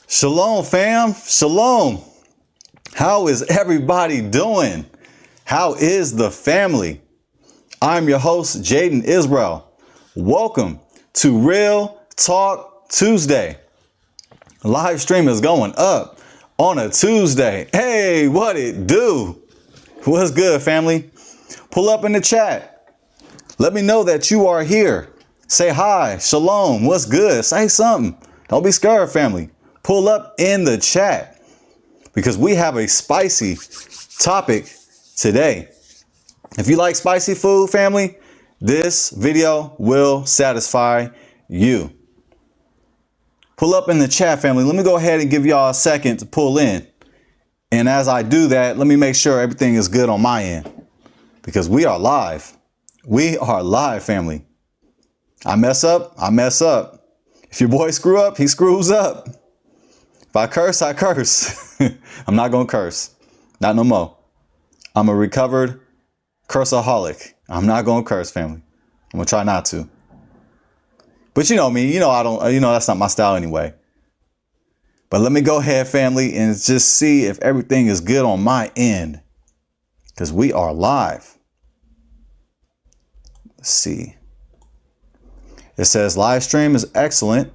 Shalom, fam. Shalom. How is everybody doing? How is the family? I'm your host, 𝐻𝐸. Welcome to Real Talk Tuesday. Live stream is going up on a Tuesday. Hey, what it do? What's good, family? Pull up in the chat. Let me know that you are here. Say hi. Shalom. What's good? Say something. Don't be scared, family. Pull up in the chat because we have a spicy topic today. If you like spicy food, family, this video will satisfy you. Pull up in the chat, family. Let me go ahead and give y'all a second to pull in. And as I do that, let me make sure everything is good on my end because we are live. We are live, family. I mess up, I mess up. If your boy screw up, he screws up. If I curse, I curse. I'm not going to curse. Not no more. I'm a recovered curseaholic. I'm not going to curse, family. I'm going to try not to. But you know me, that's not my style anyway. But let me go ahead, family, and just see if everything is good on my end. Because we are live. Let's see. It says live stream is excellent.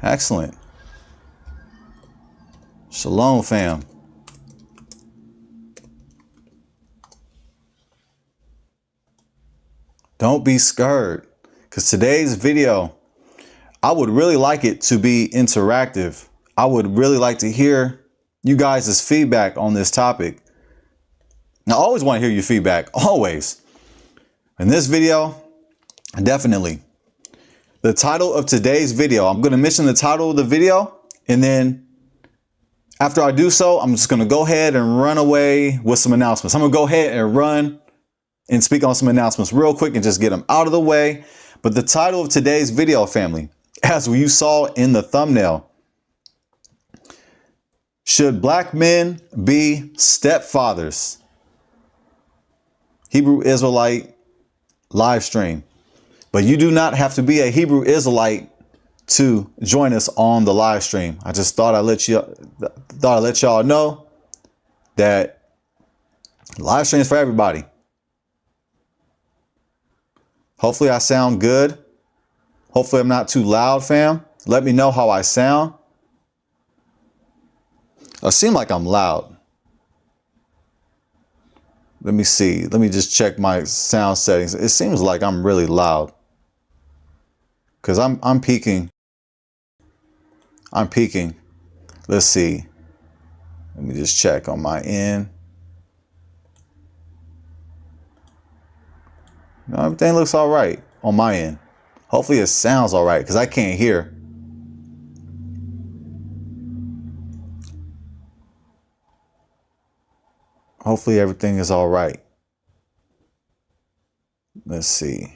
Excellent. Shalom, fam. Don't be scared, because today's video, I would really like it to be interactive. I would really like to hear you guys' feedback on this topic. Now, I always want to hear your feedback, always. In this video, definitely. The title of today's video, I'm going to mention the title of the video, and then after I do so, I'm just going to go ahead and run away with some announcements. I'm going to go ahead and run and speak on some announcements real quick and just get them out of the way. But the title of today's video, family, as you saw in the thumbnail, should black men be stepfathers? Hebrew Israelite live stream. But you do not have to be a Hebrew Israelite to join us on the live stream. I just thought I'd let y'all know that live stream is for everybody. Hopefully I sound good. Hopefully I'm not too loud, fam. Let me know how I sound. I seem like I'm loud. Let me see. Let me just check my sound settings. It seems like I'm really loud. Because I'm peaking. I'm peaking. Let's see. Let me just check on my end. No, everything looks all right on my end. Hopefully it sounds all right because I can't hear. Hopefully everything is all right. Let's see.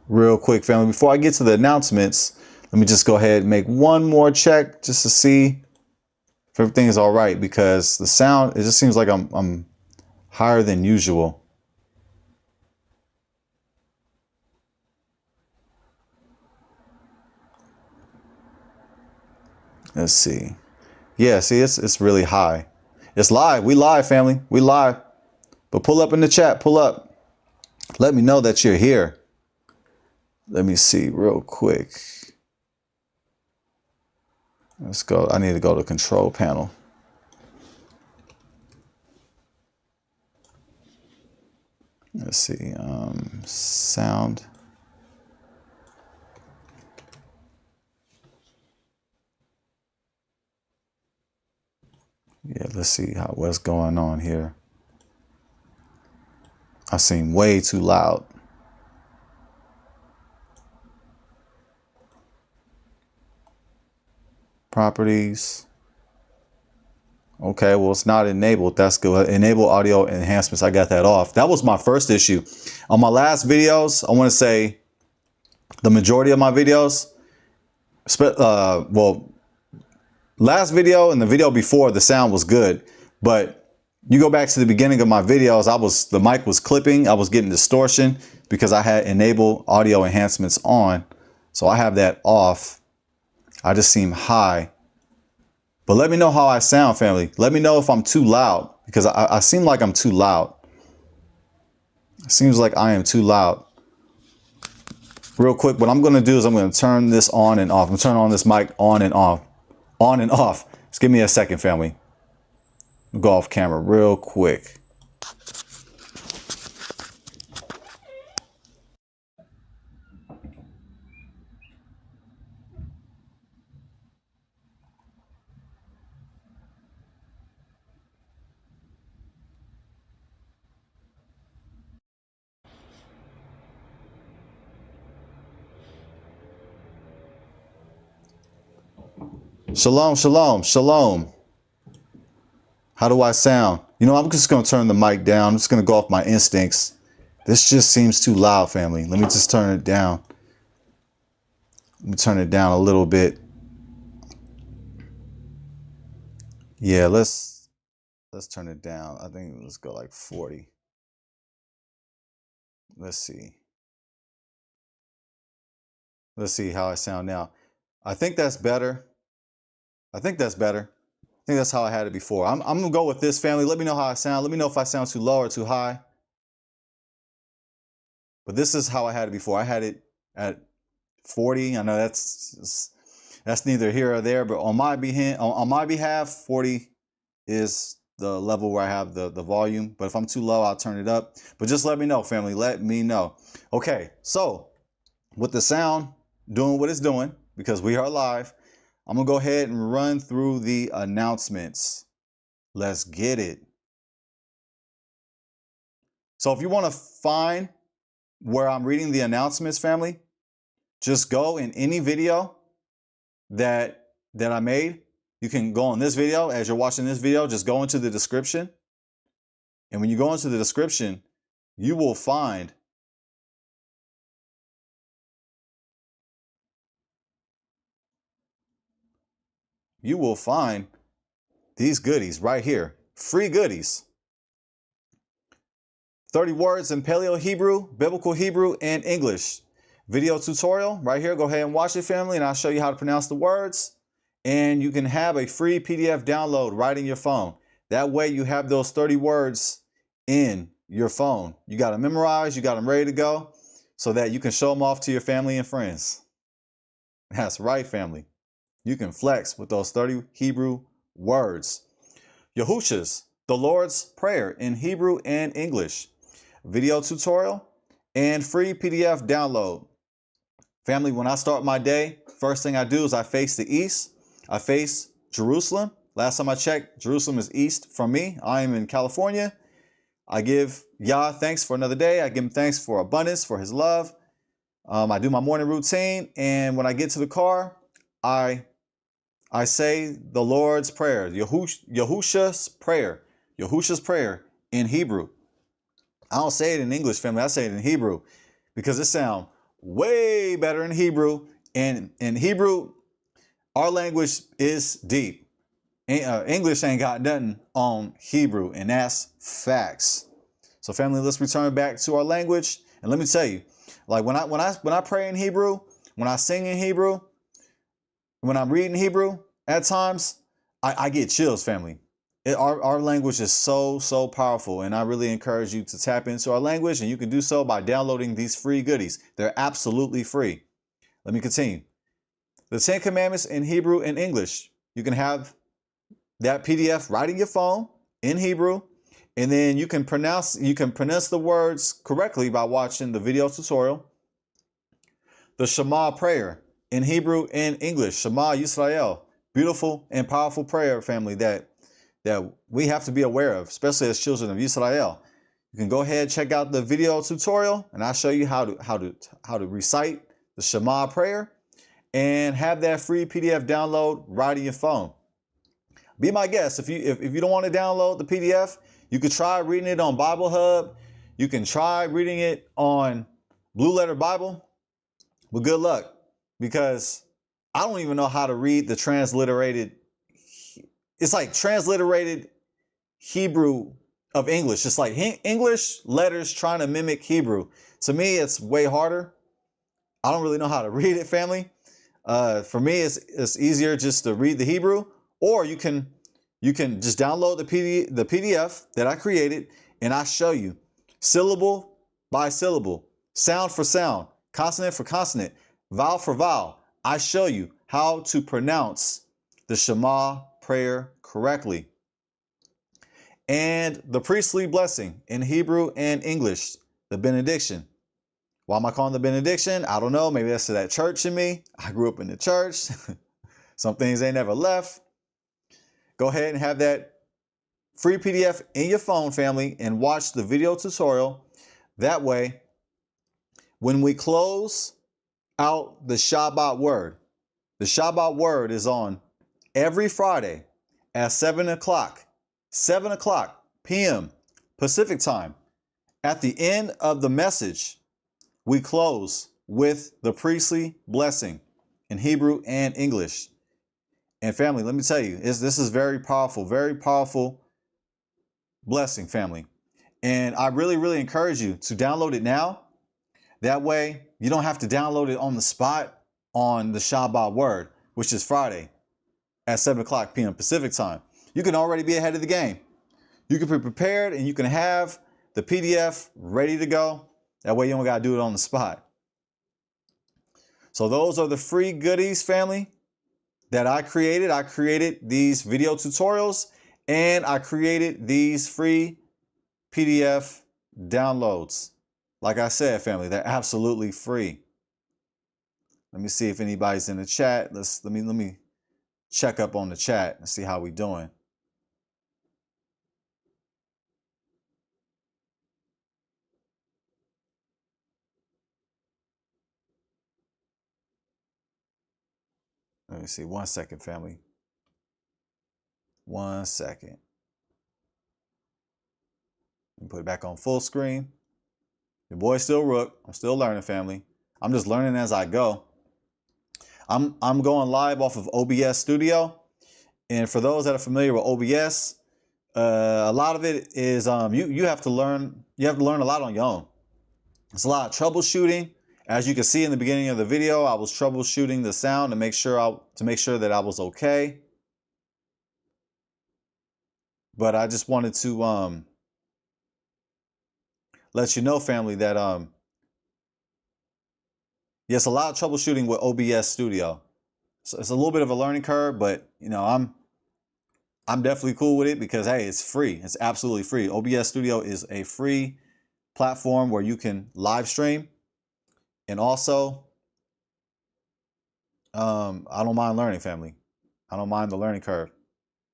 Real quick, family, before I get to the announcements, let me just go ahead and make one more check just to see if everything is all right, because the sound, it just seems like I'm higher than usual. Let's see. Yeah, see, it's really high. It's live. We live, family. We live. But pull up in the chat. Pull up. Let me know that you're here. Let me see real quick. Let's go. I need to go to control panel. Let's see. Sound. Yeah, let's see what's going on here. I seem way too loud. Properties. Okay, well, it's not enabled. That's good. Enable audio enhancements. I got that off. That was my first issue. On my last videos, I want to say the majority of my videos, well, last video and the video before, the sound was good. But you go back to the beginning of my videos, the mic was clipping. I was getting distortion because I had enable audio enhancements on. So I have that off. I just seem high. But let me know how I sound, family. Let me know if I'm too loud, because I seem like I'm too loud. It seems like I am too loud. Real quick, what I'm going to do is I'm going to turn this on and off. I'm turning on this mic on and off. On and off. Just give me a second, family. I'll go off camera real quick. Shalom, shalom, shalom. How do I sound? You know, I'm just going to turn the mic down. I'm just going to go off my instincts. This just seems too loud, family. Let me just turn it down. Let me turn it down a little bit. Yeah, let's turn it down. I think let's go like 40. Let's see. Let's see how I sound now. I think that's better. I think that's better. I think that's how I had it before. I'm going to go with this, family. Let me know how I sound. Let me know if I sound too low or too high. But this is how I had it before. I had it at 40. I know that's neither here or there, but on my behalf, 40 is the level where I have the volume. But if I'm too low, I'll turn it up. But just let me know, family. Let me know. Okay, so with the sound doing what it's doing, because we are live, I'm going to go ahead and run through the announcements. Let's get it. So if you want to find where I'm reading the announcements, family, just go in any video that I made. You can go on this video. As you're watching this video, just go into the description. And when you go into the description, you will find these goodies right here. Free goodies. 30 words in Paleo Hebrew, Biblical Hebrew, and English. Video tutorial right here. Go ahead and watch it, family, and I'll show you how to pronounce the words. And you can have a free PDF download right in your phone. That way you have those 30 words in your phone. You got them memorized, you got them ready to go, so that you can show them off to your family and friends. That's right, family. You can flex with those 30 Hebrew words. Yahusha's, the Lord's Prayer in Hebrew and English. Video tutorial and free PDF download. Family, when I start my day, first thing I do is I face the east. I face Jerusalem. Last time I checked, Jerusalem is east from me. I am in California. I give Yah thanks for another day. I give him thanks for abundance, for his love. I do my morning routine, and when I get to the car, I say the Lord's Prayer, Yahusha's Prayer, Yahusha's Prayer in Hebrew. I don't say it in English, family. I say it in Hebrew because it sounds way better in Hebrew. And in Hebrew, our language is deep. English ain't got nothing on Hebrew, and that's facts. So, family, let's return back to our language. And let me tell you, like when I pray in Hebrew, when I sing in Hebrew, when I'm reading Hebrew, at times I get chills, family. Our language is so powerful, and I really encourage you to tap into our language, and you can do so by downloading these free goodies. They're absolutely free. Let me continue. The 10 Commandments in Hebrew and English. You can have that PDF right in your phone in Hebrew, and then you can pronounce the words correctly by watching the video tutorial. The Shema prayer in Hebrew and English. Shema Yisrael. Beautiful and powerful prayer, family, that we have to be aware of, especially as children of Israel. You can go ahead and check out the video tutorial, and I'll show you how to recite the Shema prayer and have that free PDF download right in your phone. be my guest. If you don't want to download the PDF, you could try reading it on Bible Hub. You can try reading it on Blue Letter Bible, but good luck, because I don't even know how to read the transliterated. It's like transliterated Hebrew of English. It's like English letters trying to mimic Hebrew. To me, it's way harder. I don't really know how to read it, family. For me, it's easier just to read the Hebrew, or you can just download the PDF that I created, and I show you syllable by syllable, sound for sound, consonant for consonant, vowel for vowel. I show you how to pronounce the Shema prayer correctly. And the priestly blessing in Hebrew and English, the benediction. Why am I calling the benediction? I don't know. Maybe that's to that church in me. I grew up in the church. Some things ain't never left. Go ahead and have that free PDF in your phone, family, and watch the video tutorial. That way, when we close out the Shabbat word, the Shabbat word is on every Friday at 7 o'clock p.m. Pacific time. At the end of the message, we close with the priestly blessing in Hebrew and English. And family, let me tell you, this is very powerful blessing, family. And I really encourage you to download it now. That way, you don't have to download it on the spot on the Shabbat word, which is Friday at 7 o'clock p.m. Pacific time. You can already be ahead of the game. You can be prepared, and you can have the PDF ready to go. That way you don't got to do it on the spot. So those are the free goodies, family, that I created. I created these video tutorials, and I created these free PDF downloads. Like I said, family, they're absolutely free. Let me see if anybody's in the chat. Let me check up on the chat and see how we doing. Let me see. 1 second, family. 1 second. Let me put it back on full screen. Your boy's still Rook. I'm still learning, family. I'm just learning as I go. I'm going live off of OBS Studio. And for those that are familiar with OBS, a lot of it is you have to learn. You have to learn a lot on your own. It's a lot of troubleshooting. As you can see in the beginning of the video, I was troubleshooting the sound to make sure that I was okay. But I just wanted to let you know, family, that yes, a lot of troubleshooting with OBS Studio. So it's a little bit of a learning curve, but you know, I'm definitely cool with it because hey, it's free. It's absolutely free. OBS Studio is a free platform where you can live stream. And also, I don't mind learning, family. I don't mind the learning curve.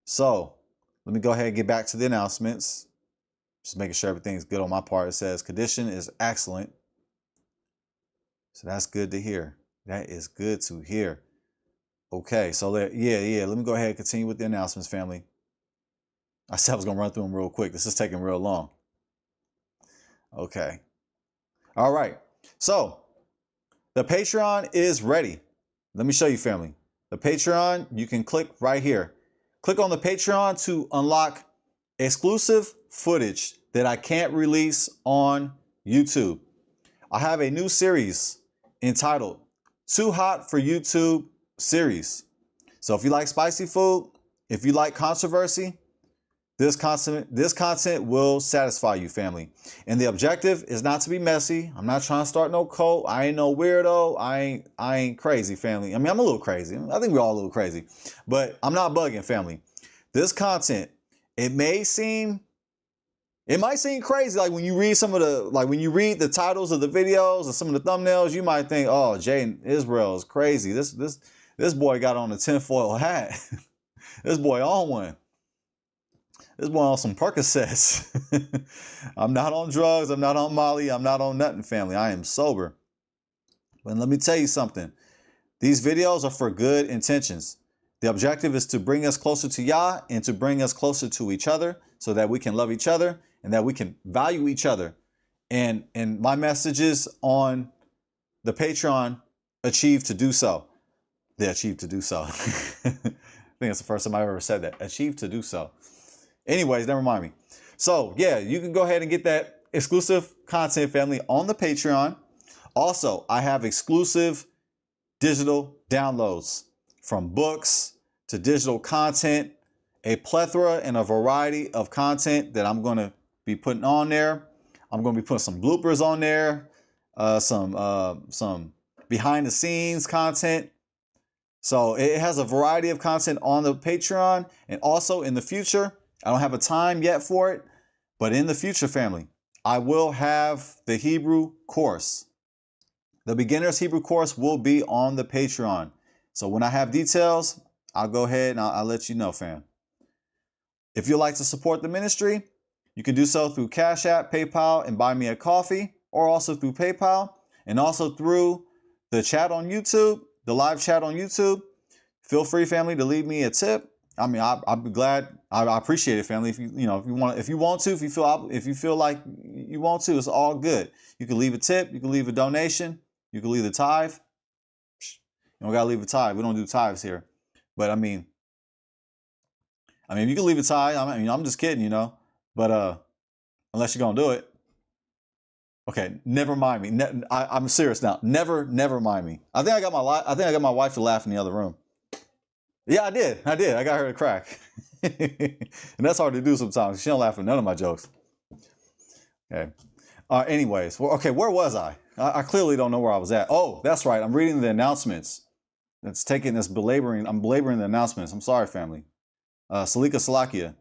So let me go ahead and get back to the announcements. Just making sure everything's good on my part. It says condition is excellent. So that's good to hear. That is good to hear. Okay, so let me go ahead and continue with the announcements, family. I said I was going to run through them real quick. This is taking real long. Okay. All right. So the Patreon is ready. Let me show you, family. The Patreon, you can click right here. Click on the Patreon to unlock exclusive footage that I can't release on YouTube. I have a new series entitled Too Hot for YouTube series. So if you like spicy food, if you like controversy, this content will satisfy you, family. And the objective is not to be messy. I'm not trying to start no cult. I ain't no weirdo. I ain't crazy, family. I mean, I'm a little crazy. I think we're all a little crazy, but I'm not bugging, family. This content, it might seem crazy. Like when you read when the titles of the videos and some of the thumbnails, you might think, oh, Jaden Israel is crazy. This boy got on a tinfoil hat. This boy on one. This boy on some Percocets. I'm not on drugs. I'm not on Molly. I'm not on nothing, family. I am sober. But let me tell you something. These videos are for good intentions. The objective is to bring us closer to Yah and to bring us closer to each other so that we can love each other and that we can value each other. And my messages on the Patreon achieve to do so. They achieve to do so. I think that's the first time I've ever said that. Achieve to do so. Anyways, never mind me. So yeah, you can go ahead and get that exclusive content, family, on the Patreon. Also, I have exclusive digital downloads from books to digital content, a plethora and a variety of content that I'm going to be putting on there. I'm going to be putting some bloopers on there, some behind the scenes content. So it has a variety of content on the Patreon, and also in the future, I don't have a time yet for it, but in the future, family, I will have the Hebrew course. The beginner's Hebrew course will be on the Patreon. So when I have details, I'll go ahead and I'll let you know, fam. If you'd like to support the ministry, you can do so through Cash App, PayPal, and Buy Me a Coffee, or also through PayPal, and also through the chat on YouTube, the live chat on YouTube. Feel free, family, to leave me a tip. I mean, I'd be glad. I appreciate it, family. If you feel like you want to, it's all good. You can leave a tip. You can leave a donation. You can leave a tithe. You don't gotta leave a tithe. We don't do tithes here. But I mean, you can leave a tithe. I'm just kidding, you know. But unless you're gonna do it, okay. Never mind me. I'm serious now. Never mind me. I think I got my wife to laugh in the other room. Yeah, I did. I got her to crack, and that's hard to do sometimes. She don't laugh at none of my jokes. Okay. Anyways, okay. Where was I? I clearly don't know where I was at. Oh, that's right. I'm reading the announcements. I'm belaboring the announcements. I'm sorry, family. 𝐶𝐞𝐸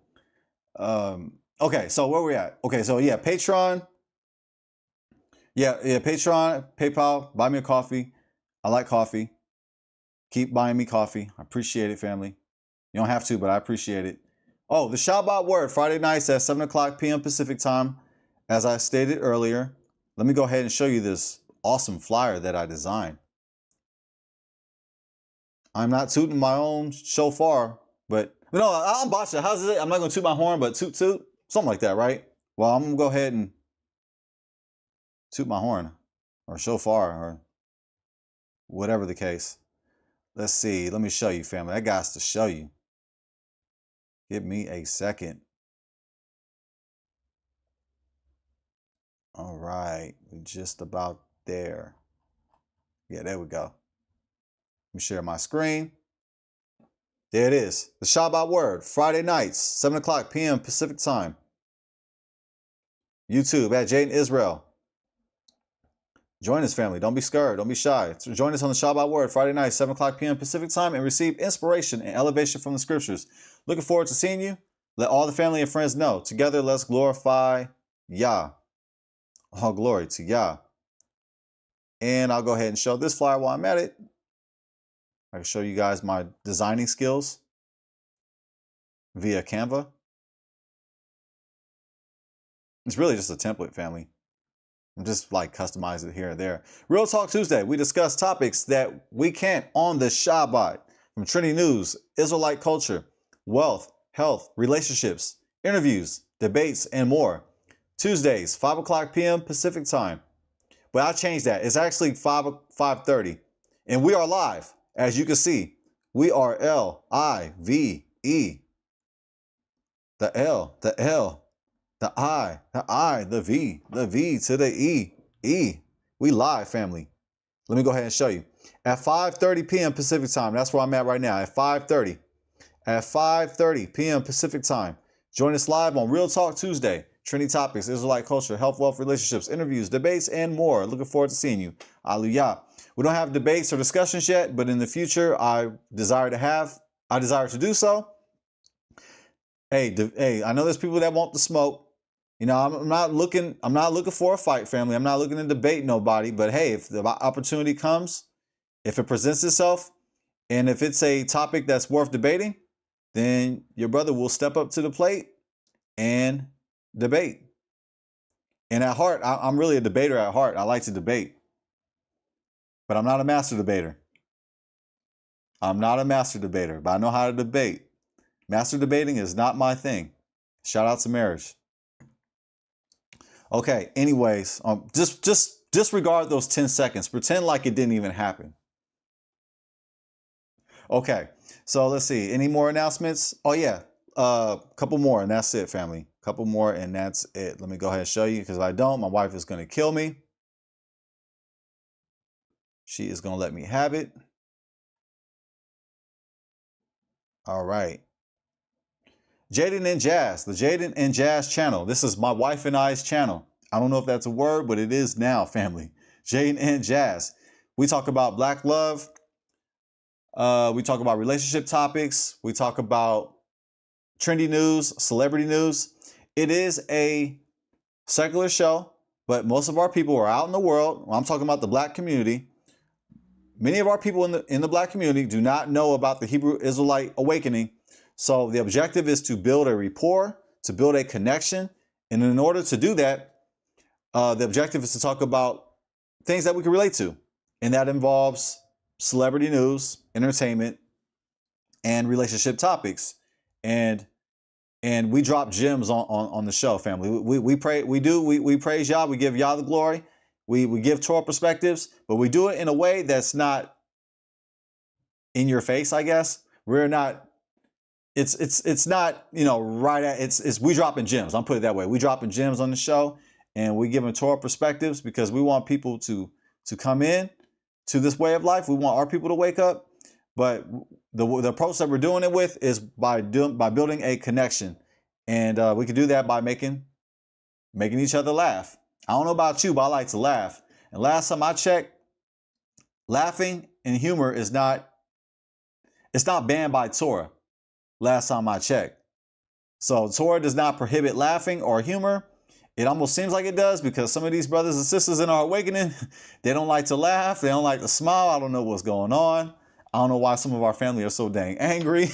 𝐸𝐿. Okay, so where we at? Okay, so yeah, Patreon. Yeah, Patreon, PayPal, Buy Me a Coffee. I like coffee. Keep buying me coffee. I appreciate it, family. You don't have to, but I appreciate it. Oh, the Shabbat Word, Friday nights at 7 o'clock p.m. Pacific time. As I stated earlier, let me go ahead and show you this awesome flyer that I designed. I'm not tooting my own shofar, but no, I'm botching. How's it? I'm not going to toot my horn, but toot, something like that, right? Well, I'm going to go ahead and toot my horn or shofar or whatever the case. Let's see. Let me show you, family. I got to show you. Give me a second. All right. We're just about there. Yeah, there we go. Let me share my screen. There it is. The Shabbat Word, Friday nights, 7 o'clock p.m. Pacific time. YouTube at Jaden Israel. Join us, family. Don't be scared. Don't be shy. Join us on the Shabbat Word, Friday night, 7 o'clock p.m. Pacific time, and receive inspiration and elevation from the scriptures. Looking forward to seeing you. Let all the family and friends know. Together, let's glorify Yah. All glory to Yah. And I'll go ahead and show this flyer while I'm at it. I can show you guys my designing skills via Canva. It's really just a template, family. I'm just like customize it here and there. Real Talk Tuesday, we discuss topics that we can't on the Shabbat. From Trinity News, Israelite culture, wealth, health, relationships, interviews, debates, and more. Tuesdays, 5 o'clock p.m. Pacific time. But I changed that. It's actually 5:30. And we are live. As you can see, we are L-I-V-E. The L, the L. The I, the V to the E. We live, family. Let me go ahead and show you. At 5:30 p.m. Pacific time, that's where I'm at right now, at 5:30. At 5:30 p.m. Pacific time, join us live on Real Talk Tuesday. Trinity topics, Israelite culture, health, wealth, relationships, interviews, debates, and more. Looking forward to seeing you. Hallelujah. We don't have debates or discussions yet, but in the future, I desire to do so. Hey, I know there's people that want the smoke. You know, I'm not looking for a fight, family. I'm not looking to debate nobody. But hey, if the opportunity comes, if it presents itself, and if it's a topic that's worth debating, then your brother will step up to the plate and debate. And at heart, I'm really a debater at heart. I like to debate, but I'm not a master debater. I'm not a master debater, but I know how to debate. Master debating is not my thing. Shout out to marriage. Okay, anyways, just disregard those 10 seconds. Pretend like it didn't even happen. Okay, so let's see. Any more announcements? Oh yeah, a couple more and that's it, family. Couple more and that's it. Let me go ahead and show you, because if I don't, my wife is going to kill me. She is going to let me have it. All right. Jaden and Jazz, the Jaden and Jazz channel. This is my wife and I's channel. I don't know if that's a word, but it is now, family. Jaden and Jazz. We talk about black love. We talk about relationship topics. We talk about trendy news, celebrity news. It is a secular show, but most of our people are out in the world. I'm talking about the black community. Many of our people in the black community do not know about the Hebrew Israelite awakening. So the objective is to build a rapport, to build a connection. And in order to do that, the objective is to talk about things that we can relate to. And that involves celebrity news, entertainment, and relationship topics. And we drop gems on the show, family. We pray, we praise Yah, we give Yah the glory. We give Torah perspectives, but we do it in a way that's not in your face, I guess. We're not, it's not, you know, right at, it's we dropping gems. I'll put it that way. We dropping gems on the show, and we giving Torah perspectives because we want people to come in to this way of life. We want our people to wake up, but the approach that we're doing it with is by building a connection, and we can do that by making each other laugh. I don't know about you, but I like to laugh. And last time I checked, laughing and humor is not banned by Torah. Last time I checked. So Torah does not prohibit laughing or humor. It almost seems like it does, because some of these brothers and sisters in our awakening, they don't like to laugh. They don't like to smile. I don't know what's going on. I don't know why some of our family are so dang angry.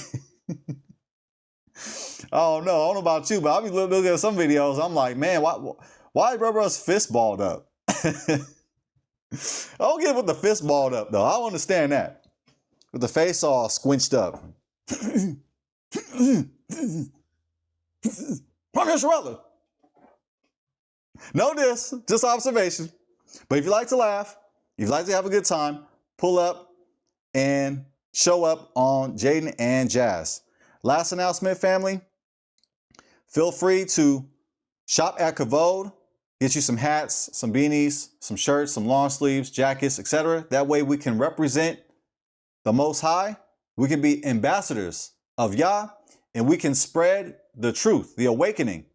Oh no, I don't know about you, but I'll be looking at some videos. I'm like, man, why brothers fist balled up? I don't get with the fist balled up though. I don't understand that. With the face all squinched up. No diss, just observation. But if you like to laugh, if you like to have a good time, pull up and show up on Jaden and Jazz. Last announcement, family. Feel free to shop at 𝐻𝐸. Get you some hats, some beanies, some shirts, some long sleeves, jackets, etc. That way we can represent the Most High. We can be ambassadors of Yah, and we can spread the truth, the awakening,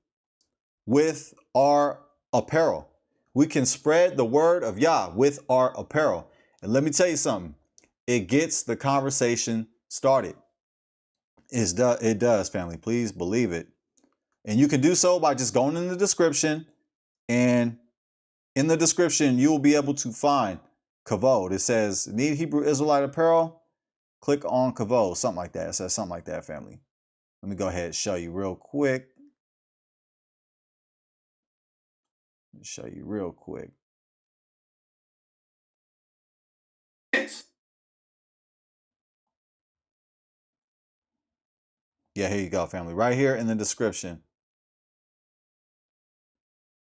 with our apparel. We can spread the word of Yah with our apparel. And let me tell you something. It gets the conversation started. It does, family. Please believe it. And you can do so by just going in the description. And in the description, you will be able to find 𝐻𝐸. It says, need Hebrew Israelite apparel? Click on 𝐻𝐸. Something like that. It says something like that, family. Let me go ahead and show you real quick. Show you real quick. Yeah, here you go, family. Right here in the description.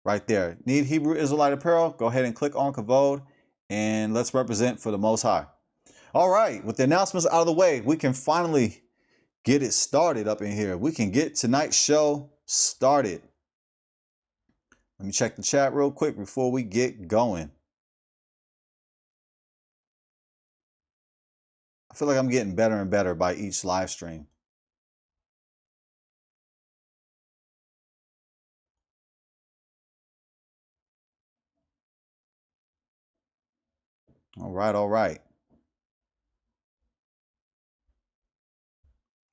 Right there. Need Hebrew Israelite apparel? Go ahead and click on 𝐻𝐸, and let's represent for the Most High. All right, with the announcements out of the way, we can finally get it started up in here. We can get tonight's show started. Let me check the chat real quick before we get going. I feel like I'm getting better and better by each live stream. All right, all right.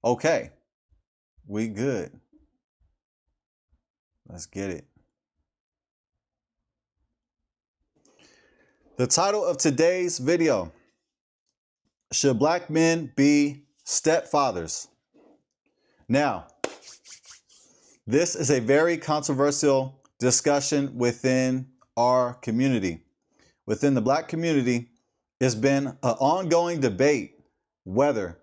Okay, we good. Let's get it. The title of today's video: should black men be stepfathers? Now, this is a very controversial discussion within our community. Within the black community, it's been an ongoing debate whether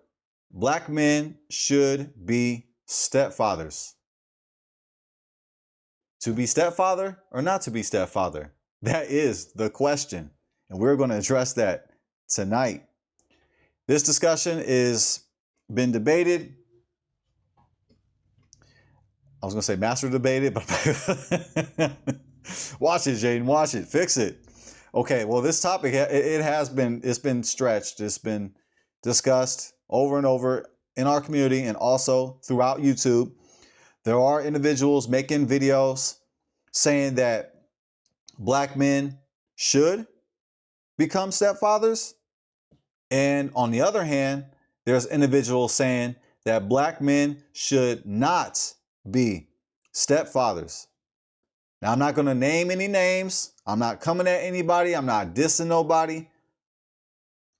black men should be stepfathers. To be stepfather or not to be stepfather? That is the question. And we're going to address that tonight. This discussion is been debated. I was going to say master debated, but watch it, Jaden, watch it, fix it. Okay, well, this topic, it's been stretched. It's been discussed over and over in our community and also throughout YouTube. There are individuals making videos saying that black men should become stepfathers. And on the other hand, there's individuals saying that black men should not be stepfathers. Now, I'm not going to name any names. I'm not coming at anybody. I'm not dissing nobody.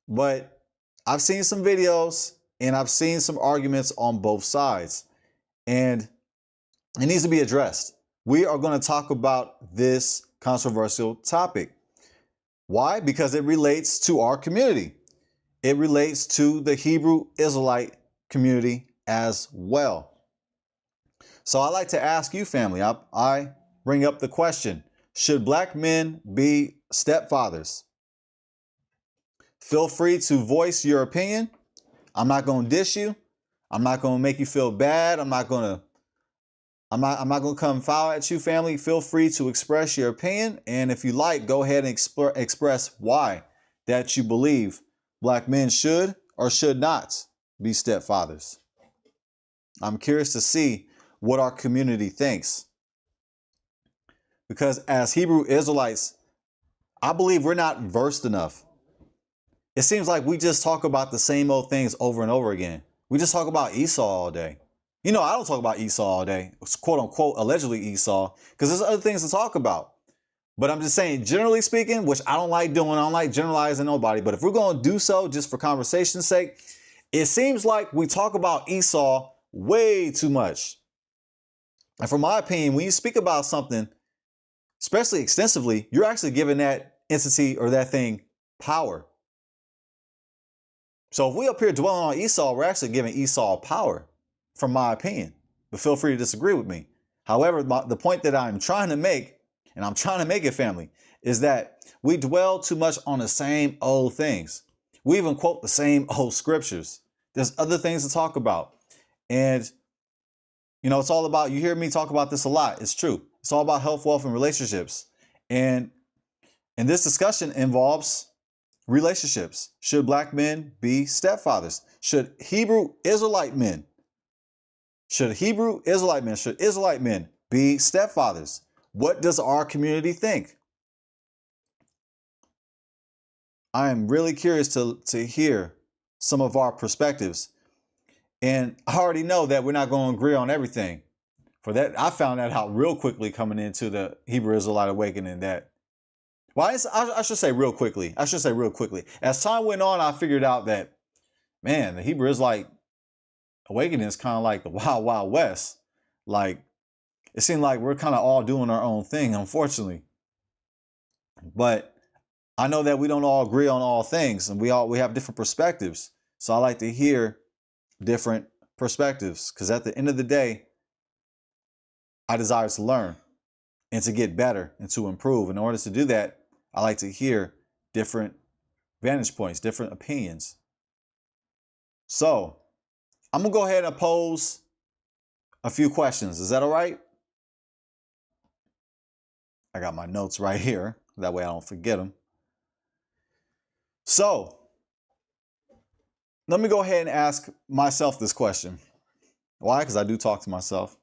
But I've seen some videos and I've seen some arguments on both sides. And it needs to be addressed. We are going to talk about this controversial topic. Why? Because it relates to our community. It relates to the Hebrew Israelite community as well. So I like to ask you, family, I bring up the question, should black men be stepfathers? Feel free to voice your opinion. I'm not going to dish you. I'm not going to make you feel bad. I'm not going to come foul at you, family. Feel free to express your opinion. And if you like, go ahead and express why that you believe black men should or should not be stepfathers. I'm curious to see what our community thinks. Because as Hebrew Israelites, I believe we're not versed enough. It seems like we just talk about the same old things over and over again. We just talk about Esau all day. You know, I don't talk about Esau all day, quote unquote, allegedly Esau, because there's other things to talk about. But I'm just saying, generally speaking, which I don't like doing, I don't like generalizing nobody. But if we're going to do so just for conversation's sake, it seems like we talk about Esau way too much. And from my opinion, when you speak about something, especially extensively, you're actually giving that entity or that thing power. So if we up here dwelling on Esau, we're actually giving Esau power, from my opinion. But feel free to disagree with me. However, the point that I'm trying to make, and I'm trying to make it, family, is that we dwell too much on the same old things. We even quote the same old scriptures. There's other things to talk about. And, you know, it's all about, you hear me talk about this a lot. It's true. It's all about health, wealth, and relationships. And this discussion involves relationships. Should black men be stepfathers? Should Israelite men be stepfathers? What does our community think? I am really curious to hear some of our perspectives. And I already know that we're not going to agree on everything. For that, I found that out real quickly coming into the Hebrew Israelite awakening that, well, I should say real quickly. As time went on, I figured out that, man, the Hebrew Israelite awakening is kind of like the Wild Wild West. Like, it seemed like we're kind of all doing our own thing, unfortunately. But I know that we don't all agree on all things, and we have different perspectives. So I like to hear different perspectives, because at the end of the day, I desire to learn and to get better and to improve. In order to do that, I like to hear different vantage points, different opinions. So I'm going to go ahead and pose a few questions. Is that all right? I got my notes right here. That way I don't forget them. So let me go ahead and ask myself this question. Why? Because I do talk to myself.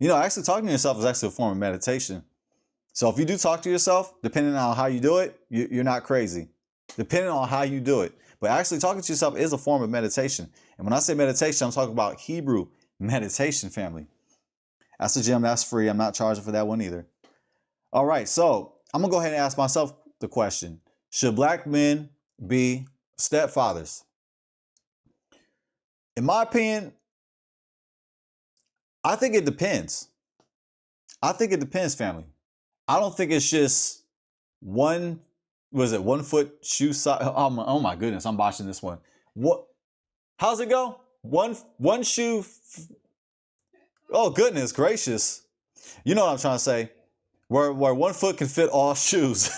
You know, actually talking to yourself is actually a form of meditation. So if you do talk to yourself, depending on how you do it, you're not crazy. Depending on how you do it. But actually talking to yourself is a form of meditation. And when I say meditation, I'm talking about Hebrew meditation, family. That's a gem. That's free. I'm not charging for that one either. All right. So I'm going to go ahead and ask myself the question. Should black men be stepfathers? In my opinion, I think it depends. Family. I don't think it's just one foot shoe size. Oh my goodness, I'm botching this one. What? How's it go? One shoe. Oh, goodness gracious. You know what I'm trying to say. Where one foot can fit all shoes.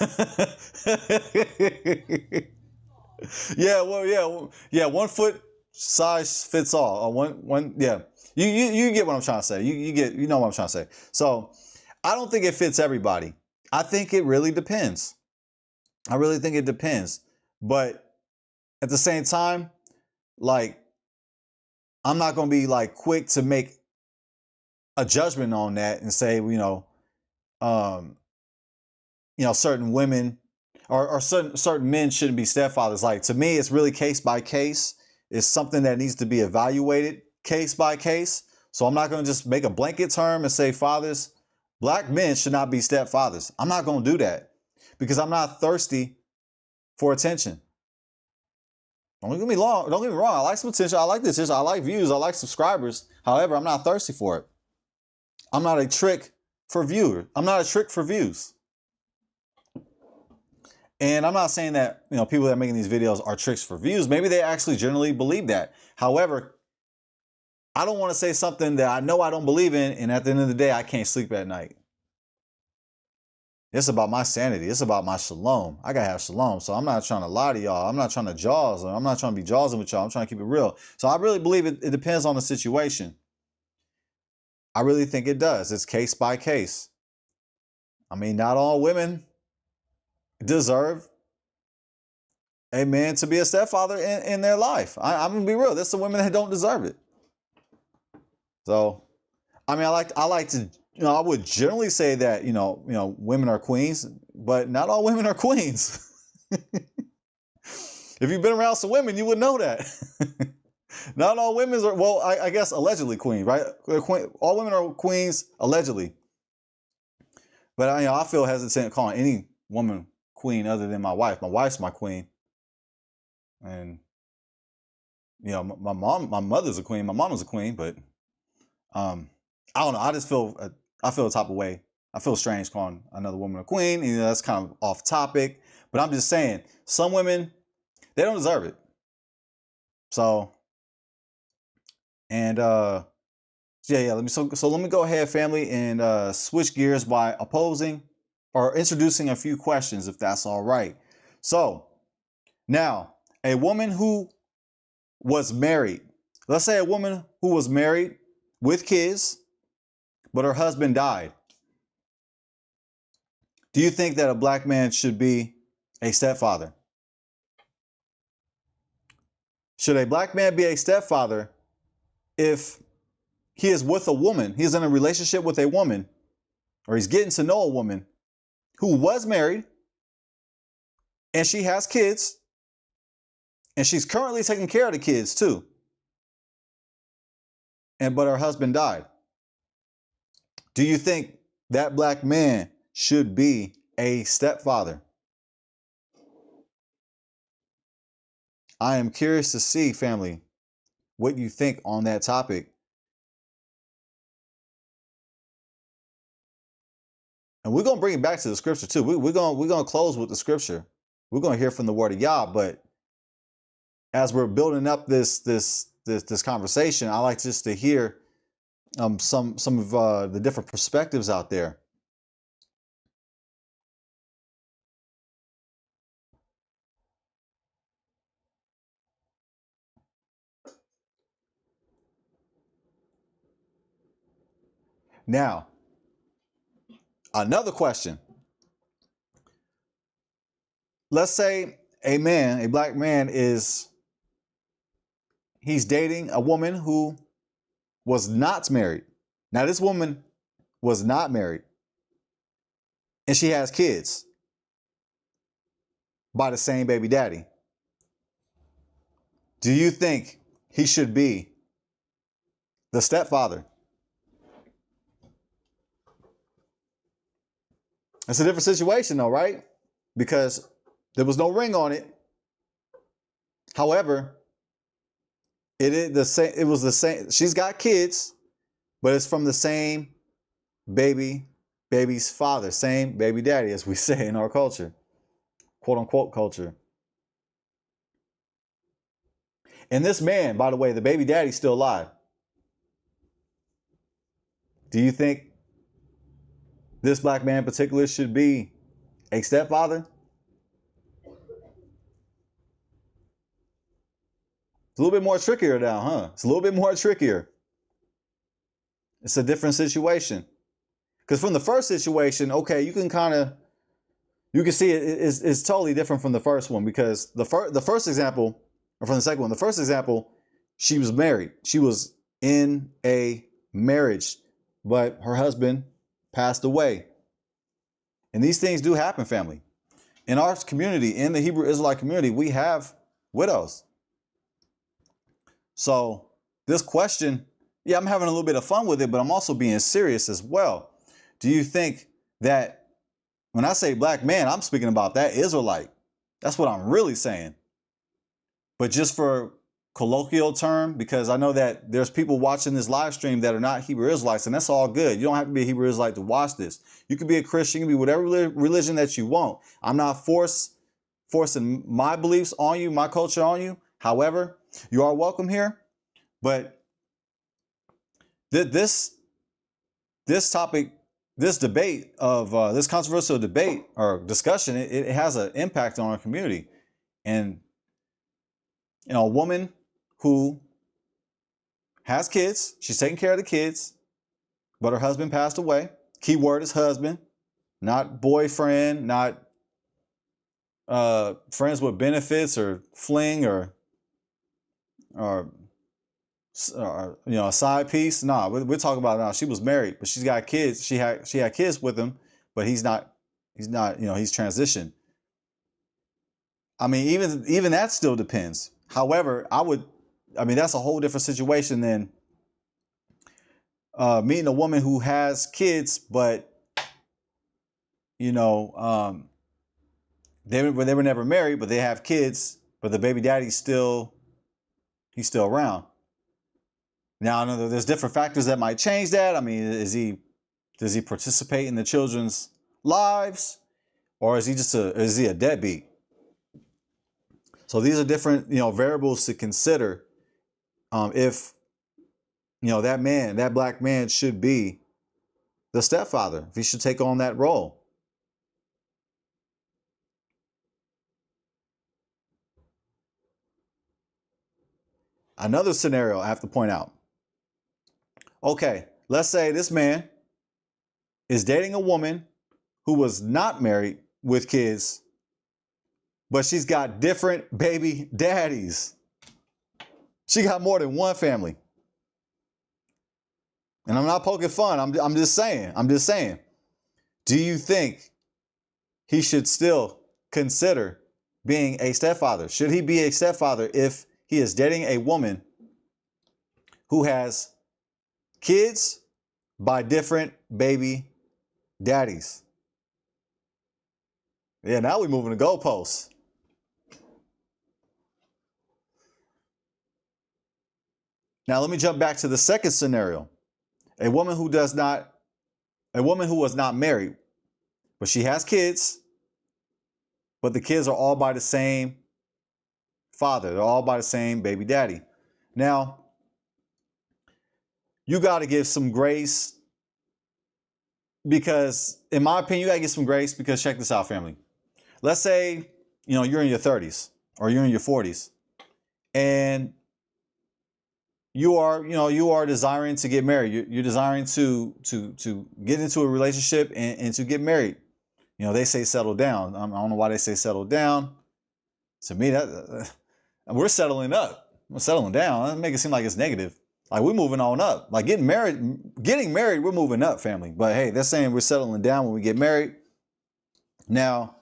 Yeah, well, yeah. 1 foot size fits all. Yeah. You get what I'm trying to say. You know what I'm trying to say. So I don't think it fits everybody. I think it really depends. I really think it depends. But at the same time, like, I'm not going to be like quick to make a judgment on that and say, certain women or certain men shouldn't be stepfathers. Like, to me, it's really case by case. It's something that needs to be evaluated case by case. So I'm not going to just make a blanket term and say black men should not be stepfathers. I'm not going to do that because I'm not thirsty for attention. Don't get me wrong. I like some attention. I like this. I like views. I like subscribers. However, I'm not thirsty for it. I'm not a trick for viewers. I'm not a trick for views. And I'm not saying that, people that are making these videos are tricks for views. Maybe they actually generally believe that. However, I don't want to say something that I know I don't believe in, and at the end of the day, I can't sleep at night. It's about my sanity. It's about my shalom. I gotta have shalom. So I'm not trying to lie to y'all. I'm not trying to jaws. I'm not trying to be jawsing with y'all. I'm trying to keep it real. So I really believe it depends on the situation. I really think it does. It's case by case. I mean, not all women deserve a man to be a stepfather in their life. I'm gonna be real. There's some women that don't deserve it. So, I mean, I like to, I would generally say that, women are queens, but not all women are queens. If you've been around some women, you would know that. Not all women are, well, I guess allegedly queens, right? All women are queens allegedly. But I feel hesitant calling any woman queen other than my wife. My wife's my queen. And, my mother's a queen. My mom was a queen, but I don't know. I just feel a type of way. I feel strange calling another woman a queen. That's kind of off topic. But I'm just saying, some women, they don't deserve it. So, and let me go ahead, family, and switch gears by introducing a few questions, if that's all right. So, now, a woman who was married. Let's say a woman who was married with kids, but her husband died. Do you think that a black man should be a stepfather? Should a black man be a stepfather if he is with a woman, he's in a relationship with a woman, or he's getting to know a woman who was married and she has kids and she's currently taking care of the kids too, but her husband died? Do you think that black man should be a stepfather? I am curious to see, family, what you think on that topic. And we're going to bring it back to the scripture too. We're going to close with the scripture. We're going to hear from the word of Yah, but as we're building up this conversation, I like just to hear some of the different perspectives out there. Now, another question. Let's say a black man he's dating a woman who was not married. Now, this woman was not married and she has kids by the same baby daddy. Do you think he should be the stepfather? It's a different situation though, right? Because there was no ring on it. However, it was the same. She's got kids, but it's from the same baby's father, same baby daddy, as we say in our culture, quote unquote culture. And this man, by the way, the baby daddy's still alive. Do you think this black man in particular should be a stepfather? It's a little bit more trickier now, huh? It's a little bit more trickier. It's a different situation. Because from the first situation, okay, you can see it's totally different from the first one, because the first example, or from the second one, the first example, she was married. She was in a marriage, but her husband passed away. And these things do happen, family. In our community, in the Hebrew Israelite community, we have widows. So this question, yeah, I'm having a little bit of fun with it, but I'm also being serious as well. Do you think that when I say black man, I'm speaking about that Israelite? That's what I'm really saying. But just for colloquial term, because I know that there's people watching this live stream that are not Hebrew Israelites, and that's all good. You don't have to be a Hebrew Israelite to watch this. You can be a Christian, you can be whatever religion that you want. I'm not forcing my beliefs on you, my culture on you. However, you are welcome here. But this topic, this debate of this controversial debate or discussion, it has an impact on our community. And a woman who has kids, she's taking care of the kids, but her husband passed away. Key word is husband, not boyfriend, not friends with benefits or fling or a side piece. Nah, we're talking about now. She was married, but she's got kids. She had kids with him, but he's not, he's transitioned. I mean, even that still depends. However, that's a whole different situation than meeting a woman who has kids, but they were never married, but they have kids, but the baby daddy's still around. Now, I know that there's different factors that might change that. I mean, does he participate in the children's lives, or is he a deadbeat? So these are different, variables to consider if that black man should be the stepfather, if he should take on that role. Another scenario I have to point out. Okay, let's say this man is dating a woman who was not married with kids, but she's got different baby daddies. She got more than one family. And I'm not poking fun. I'm just saying. Do you think he should still consider being a stepfather? Should he be a stepfather if he is dating a woman who has kids by different baby daddies? Yeah, now we're moving the goalposts. Now let me jump back to the second scenario. A woman who was not married, but she has kids, but the kids are all by the same father. They're all by the same baby daddy. Now, you got to give some grace, because in my opinion, you got to get some grace, because check this out, family. Let's say, you're in your 30s or you're in your 40s, and you are desiring to get married. You're desiring to get into a relationship and to get married. They say settle down. I don't know why they say settle down. To me, that we're settling up. We're settling down. That make it seem like it's negative. Like we're moving on up. Like getting married, we're moving up, family. But hey, they're saying we're settling down when we get married. Now,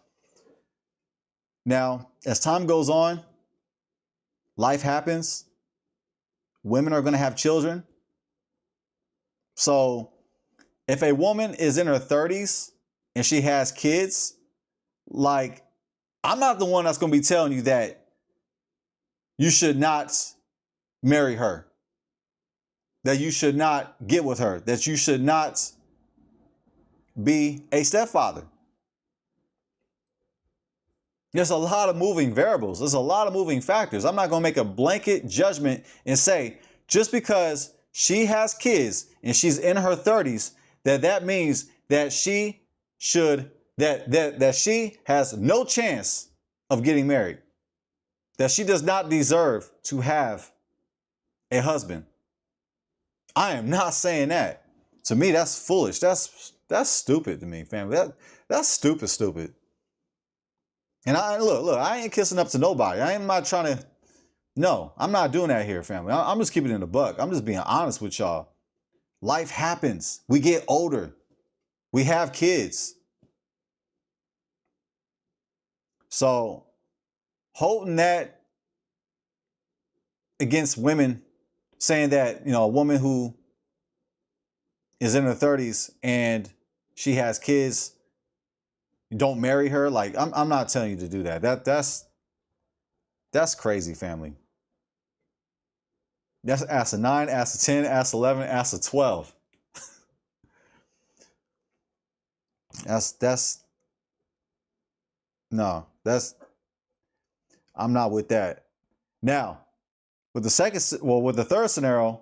as time goes on, life happens. Women are going to have children. So if a woman is in her 30s and she has kids, like, I'm not the one that's going to be telling you that you should not marry her, that you should not get with her, that you should not be a stepfather. There's a lot of moving variables. There's a lot of moving factors. I'm not going to make a blanket judgment and say just because she has kids and she's in her 30s, that means that she should, that she has no chance of getting married, that she does not deserve to have a husband. I am not saying that. To me, that's foolish. That's stupid to me, family. That's stupid. And look, I ain't kissing up to nobody. I'm not trying to, no, I'm not doing that here, family. I'm just keeping it in the buck. I'm just being honest with y'all. Life happens. We get older. We have kids. So holding that against women, saying that, a woman who is in her 30s and she has kids, don't marry her. Like, I'm not telling you to do that. That's crazy, family. That's ask a 9, ask a 10, ask 11, ask a 12. I'm not with that. Now, with the third scenario,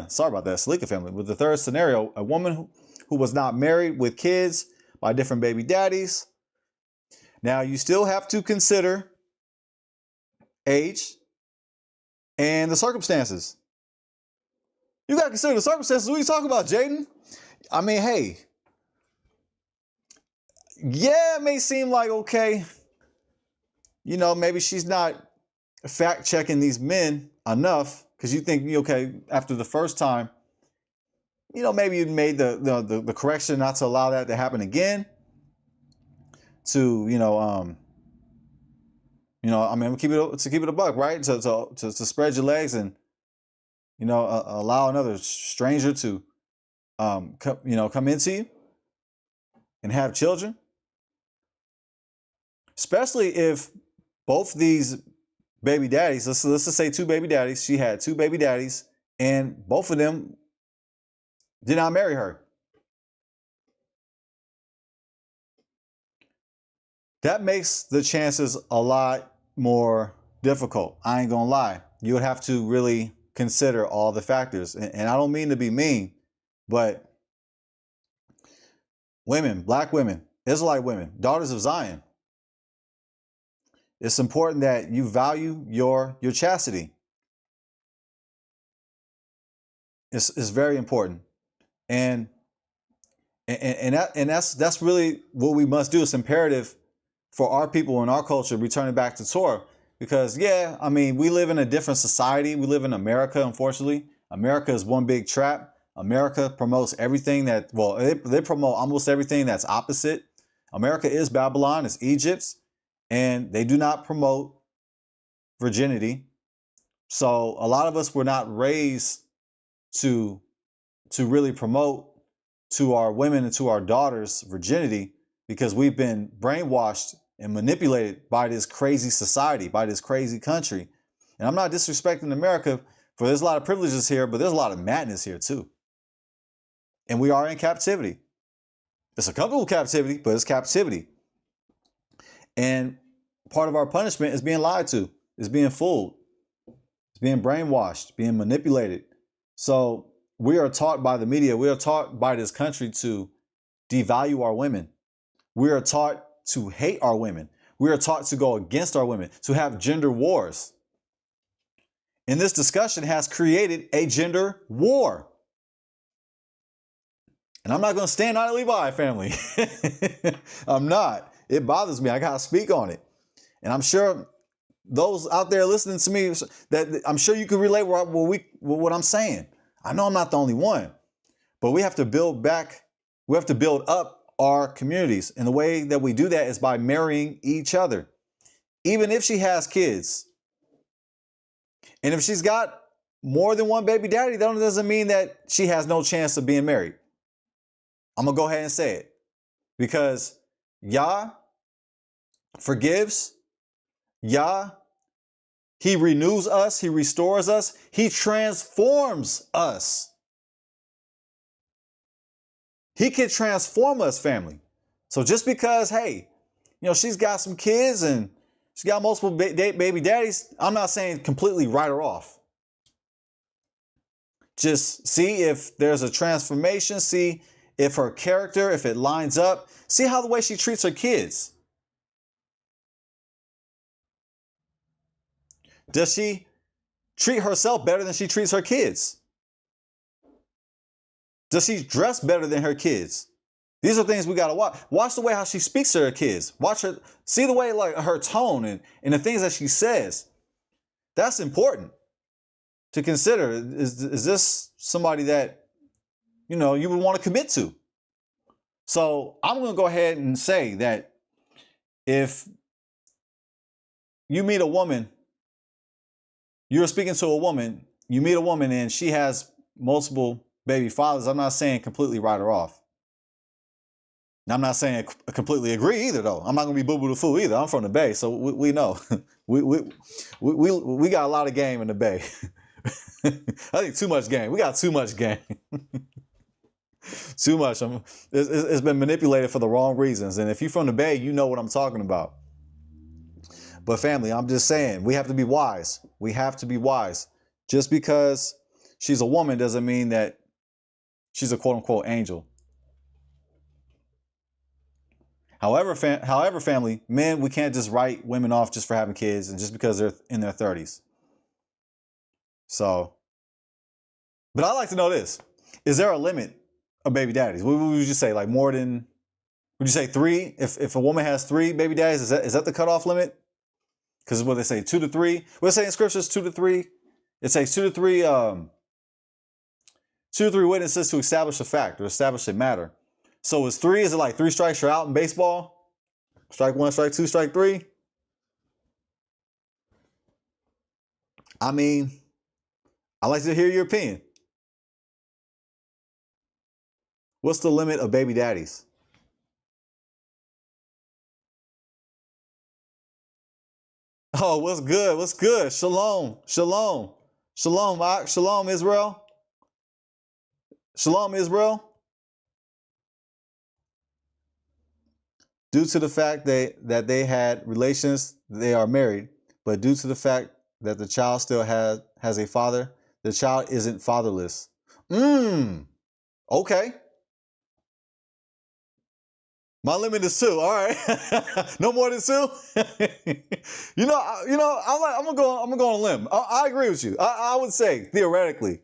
sorry about that, 𝐸𝐞𝐸 family. With the third scenario, a woman who was not married with kids by different baby daddies. Now, you still have to consider age and the circumstances. You got to consider the circumstances. What are you talking about, Jaden? I mean, hey, yeah, it may seem like, okay, maybe she's not fact checking these men enough because you think, okay, after the first time, maybe you made the correction not to allow that to happen again. To, I mean, keep it a buck, right? To spread your legs and, allow another stranger to, come into you and have children. Especially if both these baby daddies, let's just say 2 baby daddies. She had 2 baby daddies and both of them did not marry her. That makes the chances a lot more difficult. I ain't gonna lie. You would have to really consider all the factors. And I don't mean to be mean, but women, black women, Israelite women, daughters of Zion, it's important that you value your chastity. It's very important. And that's really what we must do. It's imperative for our people in our culture returning back to Torah. Because, yeah, I mean, we live in a different society. We live in America, unfortunately. America is one big trap. America promotes everything they promote almost everything that's opposite. America is Babylon, it's Egypt, and they do not promote virginity. So a lot of us were not raised to really promote to our women and to our daughters virginity because we've been brainwashed and manipulated by this crazy society, by this crazy country. And I'm not disrespecting America, for there's a lot of privileges here, but there's a lot of madness here too. And we are in captivity. It's a comfortable captivity, but it's captivity. And part of our punishment is being lied to, is being fooled, is being brainwashed, being manipulated. So we are taught by the media, we are taught by this country to devalue our women. We are taught to hate our women. We are taught to go against our women, to have gender wars. And this discussion has created a gender war. And I'm not going to stand on it, Levi family. I'm not. It bothers me. I got to speak on it. And I'm sure those out there listening to me, that I'm sure you can relate with what I'm saying. I know I'm not the only one, but we have to build back. We have to build up our communities. And the way that we do that is by marrying each other. Even if she has kids. And if she's got more than one baby daddy, that doesn't mean that she has no chance of being married. I'm going to go ahead and say it. Because Yah forgives. Yah, he renews us. He restores us. He transforms us. He can transform us, family. So just because, hey, she's got some kids and she's got multiple baby daddies, I'm not saying completely write her off. Just see if there's a transformation. See if her character, if it lines up. See how the way she treats her kids. Does she treat herself better than she treats her kids? Does she dress better than her kids? These are things we got to watch. Watch the way how she speaks to her kids. Watch her, see the way, like, her tone and the things that she says. That's important to consider. Is this somebody that, you would want to commit to? So I'm going to go ahead and say that if you meet a woman, you're speaking to a woman, you meet a woman and she has multiple baby fathers, I'm not saying completely write her off. I'm not saying completely agree either, though. I'm not going to be boo-boo the fool either. I'm from the Bay, so we know. we got a lot of game in the Bay. I think too much game. We got too much game. Too much. It's been manipulated for the wrong reasons. And if you're from the Bay, you know what I'm talking about. But family, I'm just saying, we have to be wise. We have to be wise. Just because she's a woman doesn't mean that she's a quote-unquote angel. However, family, men, we can't just write women off just for having kids and just because they're in their 30s. So, but I'd like to know this. Is there a limit of baby daddies? What would you say? Like more than, would you say 3? If a woman has 3 baby daddies, is that the cutoff limit? Because what they say, 2 to 3. What they say in scriptures, 2 to 3. It says 2 to 3, 2 to 3 witnesses to establish a fact or establish a matter. So is it like 3 strikes you're out in baseball? Strike 1, strike 2, strike 3? I mean, I'd like to hear your opinion. What's the limit of baby daddies? Oh, what's good? What's good? Shalom. Shalom. Shalom. Shalom, Israel. Shalom, Israel. Due to the fact that they had relations, they are married, but due to the fact that the child still has a father, the child isn't fatherless. Okay. My limit is 2. All right. No more than 2. I'm gonna go on a limb. I agree with you. I would say theoretically,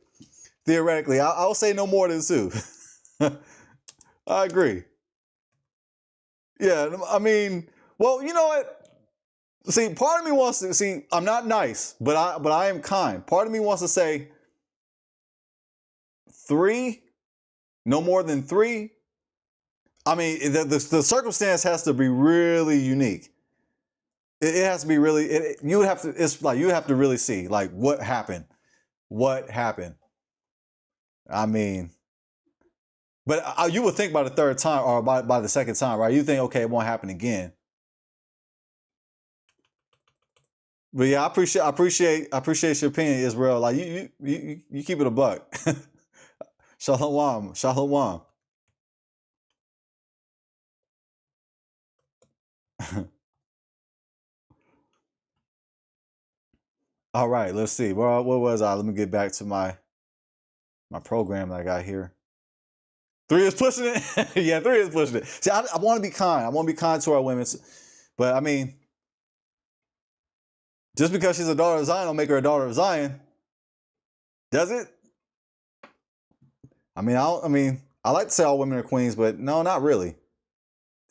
I would say no more than 2. I agree. Yeah, I mean, well, you know what? See, part of me wants to see. I'm not nice, but I am kind. Part of me wants to say 3, no more than 3. I mean, the circumstance has to be really unique. It has to be really. You would have to. It's like you have to really see like what happened. What happened? I mean. But you would think by the 3rd time or by the 2nd time, right? You think, okay, it won't happen again. But yeah, I appreciate your opinion, Israel. Like you keep it a buck. Shalom, shalom. All right, let's see. Where was I? Let me get back to my program that I got here. 3 is pushing it. Yeah, 3 is pushing it. See, I want to be kind. I want to be kind to our women. But I mean, just because she's a daughter of Zion don't make her a daughter of Zion. Does it? I mean, I like to say all women are queens, but no, not really.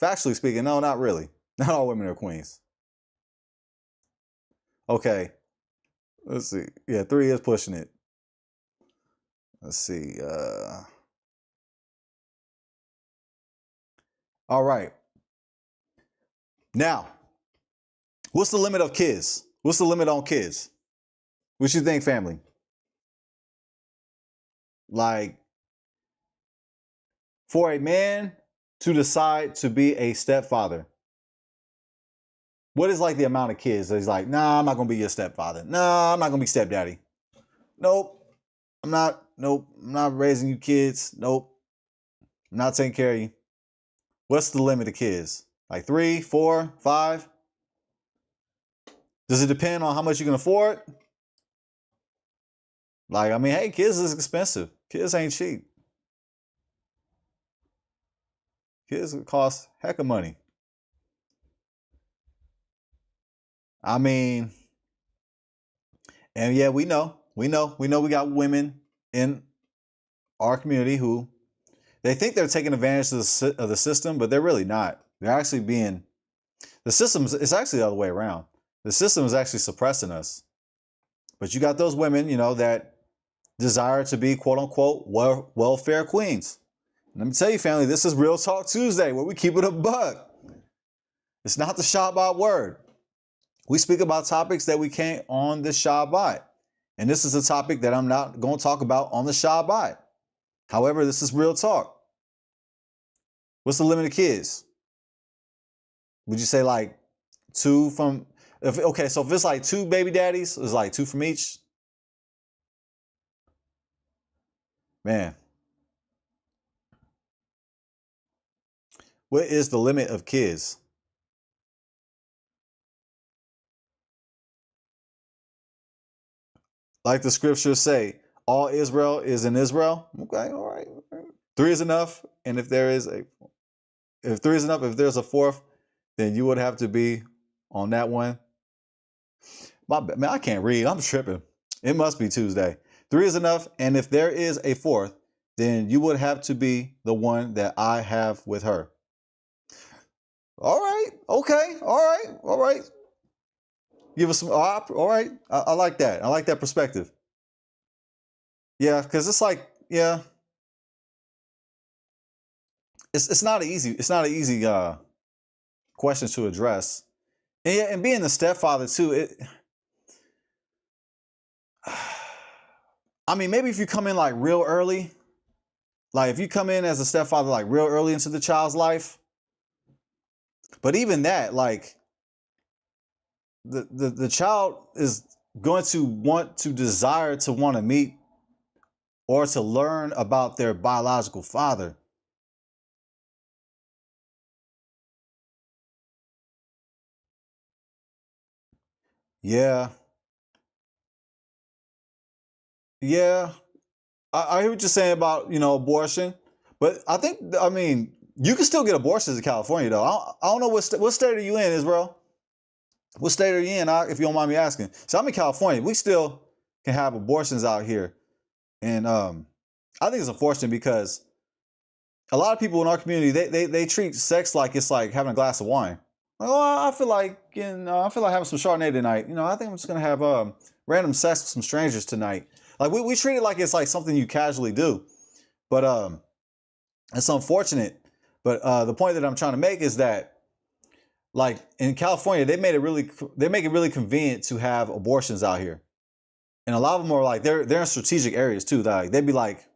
Factually speaking, no, not really. Not all women are queens. Okay. Let's see. Yeah, 3 is pushing it. Let's see. All right. Now, what's the limit of kids? What's the limit on kids? What you think, family? Like, for a man to decide to be a stepfather, what is like the amount of kids that he's like, nah, I'm not going to be your stepfather. Nah, I'm not going to be stepdaddy. Nope. I'm not raising you kids. Nope. I'm not taking care of you. What's the limit of kids? Like 3, 4, 5? Does it depend on how much you can afford? Like, I mean, hey, kids is expensive. Kids ain't cheap. Kids cost heck of money. I mean, and yeah, we know we got women in our community who they think they're taking advantage of the system, but they're really not. They're actually being, the system is actually the other way around. The system is actually suppressing us. But you got those women, that desire to be quote unquote welfare queens. Let me tell you, family, this is Real Talk Tuesday, where we keep it a buck. It's not the Shabbat word. We speak about topics that we can't on the Shabbat. And this is a topic that I'm not going to talk about on the Shabbat. However, this is real talk. What's the limit of kids? Would you say like 2 from, okay, so if it's like 2 baby daddies, it's like 2 from each? Man. What is the limit of kids? Like the scriptures say, all Israel is in Israel. Okay, all right. 3 is enough. And if there's a 4th, then you would have to be on that one. My bad, man, I can't read. I'm tripping. It must be Tuesday. 3 is enough. And if there is a 4th, then you would have to be the one that I have with her. All right. Okay. All right. Give us some, all right. I like that. I like that perspective. Yeah, because it's like, yeah. It's not an easy question to address. And yeah, and being the stepfather too, I mean, maybe if you come in like real early, like if you come in as a stepfather like real early into the child's life, but even that, like the child is going to want to meet or to learn about their biological father. Yeah. Yeah. I hear what you're saying about, abortion, but I mean, you can still get abortions in California though. I don't know what state are you in, Israel? What state are you in, if you don't mind me asking? So I'm in California. We still can have abortions out here. And I think it's unfortunate because a lot of people in our community, they treat sex like it's like having a glass of wine. Like, oh, I feel like having some Chardonnay tonight. I think I'm just gonna have random sex with some strangers tonight. Like we treat it like it's like something you casually do. But it's unfortunate. But the point that I'm trying to make is that, like in California, they make it really convenient to have abortions out here, and a lot of them are like they're in strategic areas too. Like they'd be like,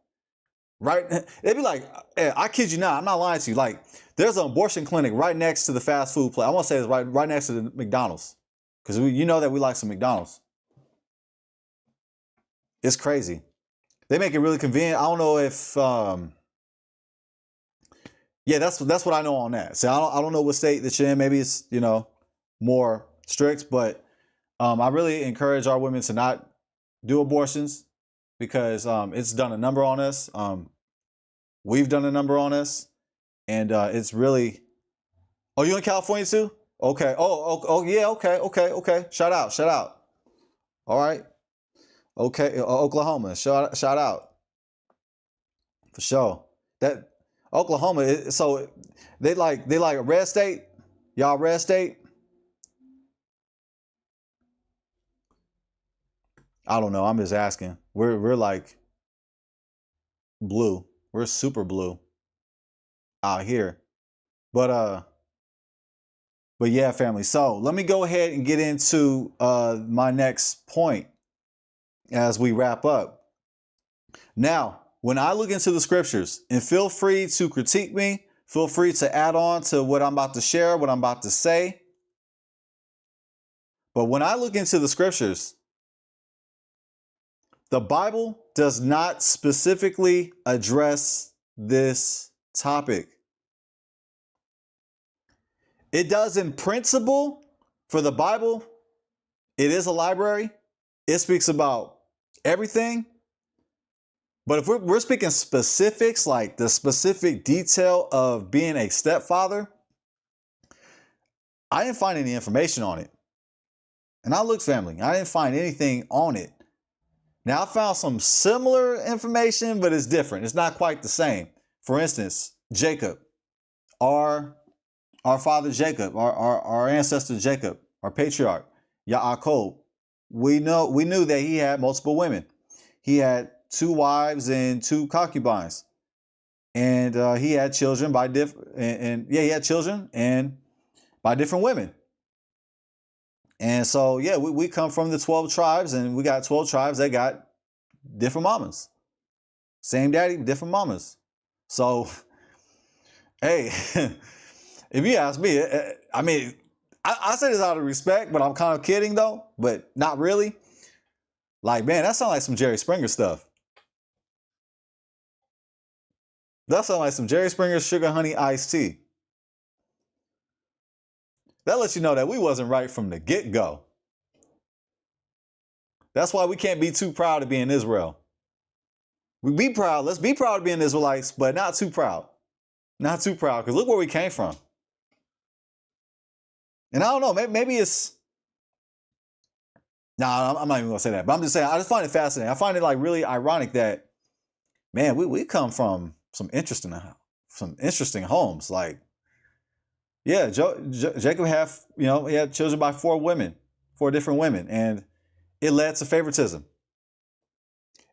I kid you not, I'm not lying to you. Like there's an abortion clinic right next to the fast food place. I want to say it's right next to the McDonald's, because you know that we like some McDonald's. It's crazy. They make it really convenient. I don't know if yeah, that's what I know on that. So I don't know what state that you're in. Maybe it's more strict, but I really encourage our women to not do abortions because it's done a number on us. We've done a number on us, and it's really. Oh, you in California too? Okay. Oh, yeah. Okay. Shout out. All right. Okay, Oklahoma. Shout out for sure. That Oklahoma. So they like a red state. Y'all red state. I don't know. I'm just asking. We're like blue. We're super blue out here. But yeah, family. So let me go ahead and get into my next point as we wrap up. Now, when I look into the scriptures, and feel free to critique me, feel free to add on to what I'm about to share, what I'm about to say. But when I look into the scriptures, the Bible does not specifically address this topic. It does in principle for the Bible. It is a library. It speaks about everything. But if we're speaking specifics, like the specific detail of being a stepfather, I didn't find any information on it. And I looked, family, I didn't find anything on it. Now, I found some similar information, but it's different. It's not quite the same. For instance, Jacob, our father Jacob, our ancestor Jacob, our patriarch, Yaakov, we knew that he had multiple women. He had 2 wives and 2 concubines. And he had children by he had children and by different women. And so, yeah, we come from the 12 tribes, and we got 12 tribes that got different mamas. Same daddy, different mamas. So, hey, if you ask me, I mean, I say this out of respect, but I'm kind of kidding though, but not really. Like, man, that sounds like some Jerry Springer stuff. That sounds like some Jerry Springer sugar honey iced tea. That lets you know that we wasn't right from the get-go. That's why we can't be too proud to be in Israel. We be proud. Let's be proud of being Israelites, but not too proud. Not too proud, because look where we came from. And I don't know, maybe it's... Nah, I'm not even going to say that. But I'm just saying, I just find it fascinating. I find it like really ironic that, man, we come from some interesting homes. Like, yeah, Jacob he had children by 4 different women, and it led to favoritism.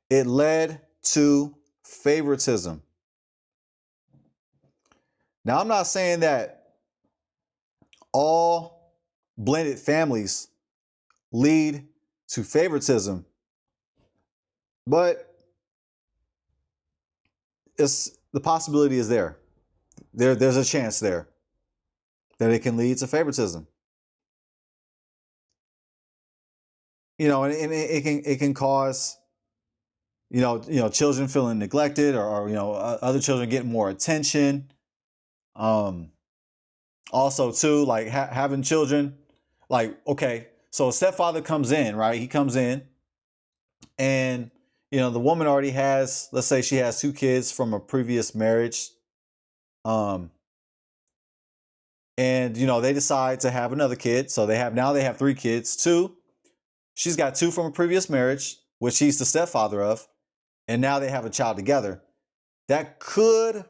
It led to favoritism. Now, I'm not saying that all blended families lead to favoritism, but the possibility is there. There's a chance there that it can lead to favoritism. And it can cause, children feeling neglected, or other children getting more attention. Also too, like having children, like, okay, so a stepfather comes in, right? He comes in, and the woman already has, let's say she has 2 kids from a previous marriage. And they decide to have another kid. So they have 3 kids. 2. She's got 2 from a previous marriage, which he's the stepfather of. And now they have a child together. That could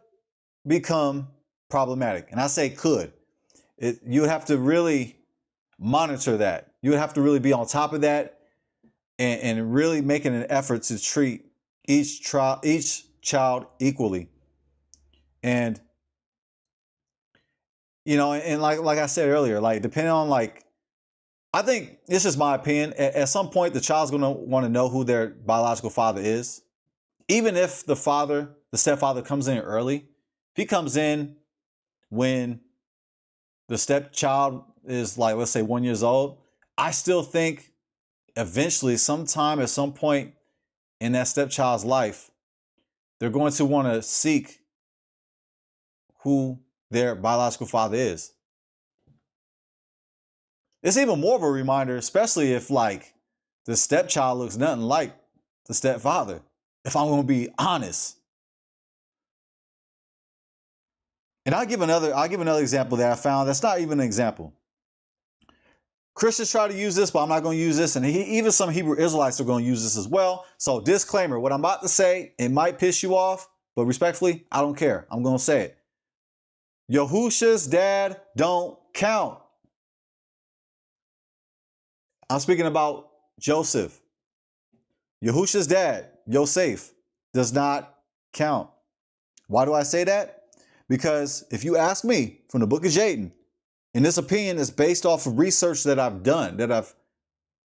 become problematic. And I say could. You would have to really monitor that. You would have to really be on top of that, and really making an effort to treat each child equally. And and like I said earlier, like, depending on, like, I think this is my opinion. At some point, the child's going to want to know who their biological father is. Even if the stepfather comes in early, if he comes in when the stepchild is, like, let's say 1 year old, I still think eventually, sometime at some point in that stepchild's life, they're going to want to seek who their biological father is. It's even more of a reminder, especially if, like, the stepchild looks nothing like the stepfather, if I'm going to be honest. And I'll give another example that I found that's not even an example. Christians try to use this, but I'm not going to use this. And even some Hebrew Israelites are going to use this as well. So, disclaimer, what I'm about to say, it might piss you off, but respectfully, I don't care. I'm going to say it. Yahusha's dad don't count. I'm speaking about Joseph. Yahusha's dad, Yosef, does not count. Why do I say that? Because if you ask me, from the book of Jaden, and this opinion is based off of research that I've done, that I've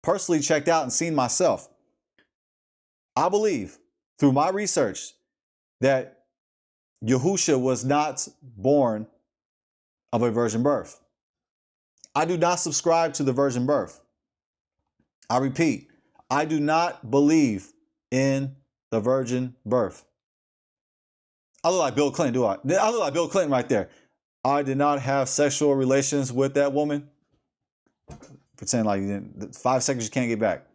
personally checked out and seen myself, I believe through my research that Yahusha was not born of a virgin birth. I do not subscribe to the virgin birth. I repeat, I do not believe in the virgin birth. I look like Bill Clinton, do I? I look like Bill Clinton right there. I did not have sexual relations with that woman. Pretend like you didn't. 5 seconds you can't get back.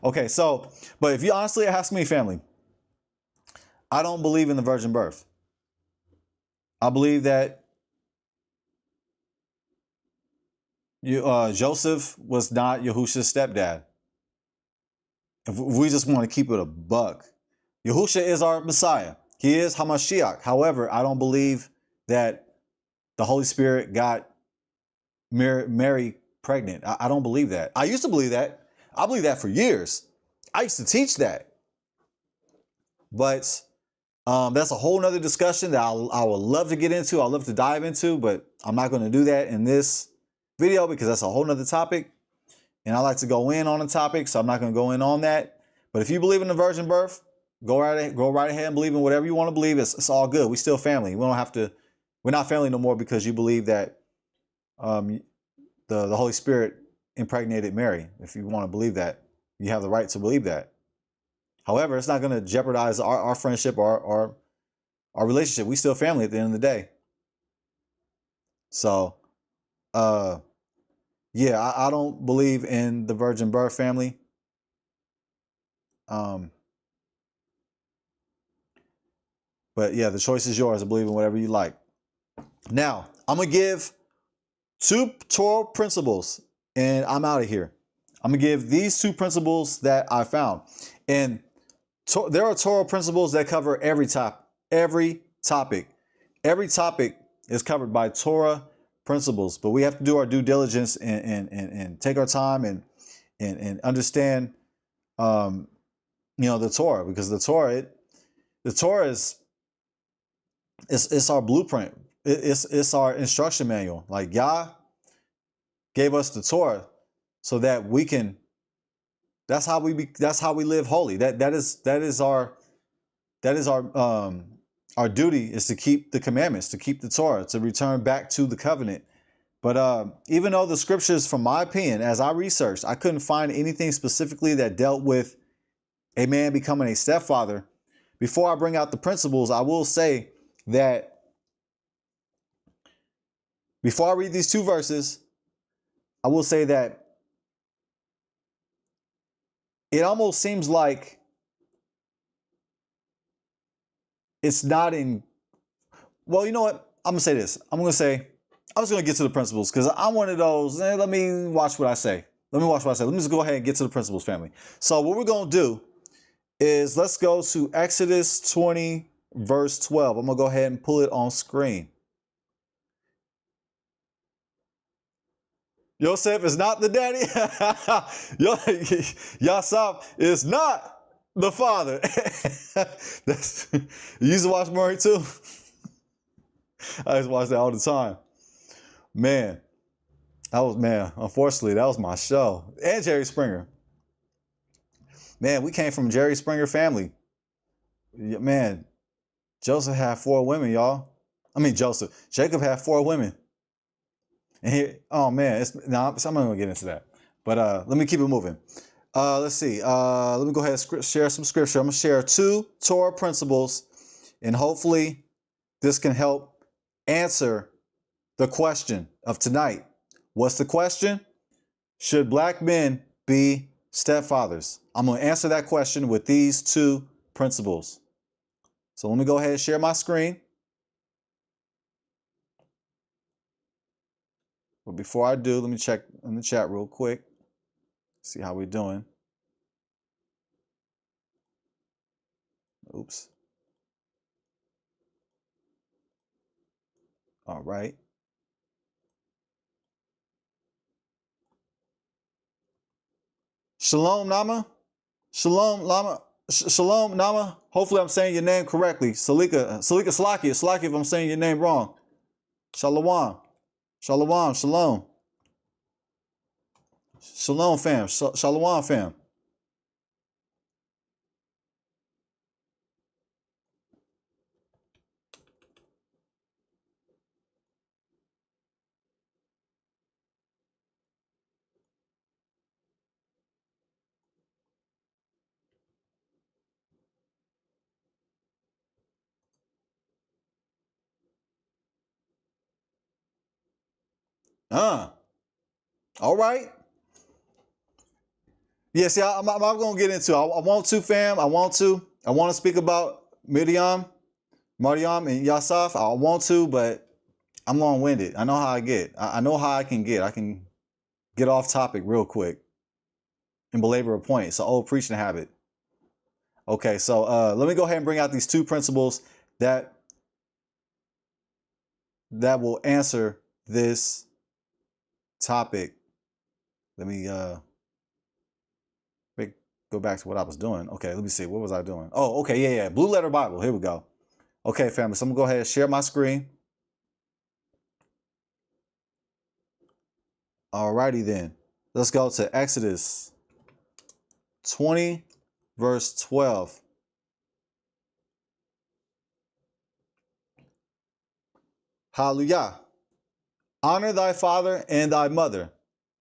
Okay, so, but if you honestly ask me, family, I don't believe in the virgin birth. I believe that Joseph was not Yahusha's stepdad. If we just want to keep it a buck, Yahusha is our Messiah. He is Hamashiach. However, I don't believe that the Holy Spirit got Mary pregnant. I don't believe that. I used to believe that. I believe that for years. I used to teach that. But that's a whole nother discussion that I would love to get into. I'd love to dive into, but I'm not going to do that in this video because that's a whole nother topic. And I like to go in on a topic, so I'm not going to go in on that. But if you believe in the virgin birth, go right ahead and believe in whatever you want to believe. It's all good. We still family. We don't have to. We're not family no more because you believe that the Holy Spirit impregnated Mary. If you want to believe that, you have the right to believe that. However, it's not going to jeopardize our friendship or our relationship. We still family at the end of the day. So, yeah, I don't believe in the virgin birth, family. But yeah, the choice is yours. I believe in whatever you like. Now, I'm going to give 2 Torah principles and I'm out of here. I'm going to give these 2 principles that I found. And there are Torah principles that cover every topic. Every topic is covered by Torah principles, but we have to do our due diligence and take our time and understand, the Torah, because the Torah is it's our blueprint. It's our instruction manual. Like Yah gave us the Torah so that we can. That's how we live holy. That is our duty, is to keep the commandments, to keep the Torah, to return back to the covenant. But even though the scriptures, from my opinion, as I researched, I couldn't find anything specifically that dealt with a man becoming a stepfather. Before I bring out the principles, I will say that before I read these 2 verses, I will say that it almost seems like it's not in. Well, you know what? I'm going to say this. I'm just going to get to the principles because I'm one of those. Let me watch what I say. Let me just go ahead and get to the principles, family. So what we're going to do is let's go to Exodus 20, verse 12. I'm going to go ahead and pull it on screen. Yosef is not the daddy. Yosef is not the father. You used to watch Murray too? I used to watch that all the time. Man, unfortunately, that was my show. And Jerry Springer. Man, we came from Jerry Springer family. Man, Joseph had 4 women, y'all. Jacob had 4 women. And here, oh man, I'm not gonna get into that. But let me keep it moving. Let's see. Let me go ahead and share some scripture. I'm gonna share 2 Torah principles, and hopefully this can help answer the question of tonight. What's the question? Should black men be stepfathers? I'm going to answer that question with these 2 principles. So let me go ahead and share my screen. But before I do, let me check in the chat real quick. See how we're doing. Oops. All right. Shalom, Nama. Shalom, Lama. Shalom, Nama. Hopefully I'm saying your name correctly. Salika Slakia, if I'm saying your name wrong. Shalom. Shalom, shalom. Shalom, fam. Shalom, fam. All right. Yeah, see, I'm going to get into it. I want to, fam. I want to speak about Mariam and Yasaf. I want to, but I'm long-winded. I know how I get. I know how I can get. I can get off topic real quick and belabor a point. It's an old preaching habit. Okay, so let me go ahead and bring out these two principles that will answer this topic. Let me go back to what I was doing. Okay, let me see. What was I doing? Oh, okay, yeah. Blue Letter Bible. Here we go. Okay, family. So I'm gonna go ahead and share my screen. Alrighty then. Let's go to Exodus 20, verse 12. Hallelujah. Honor thy father and thy mother,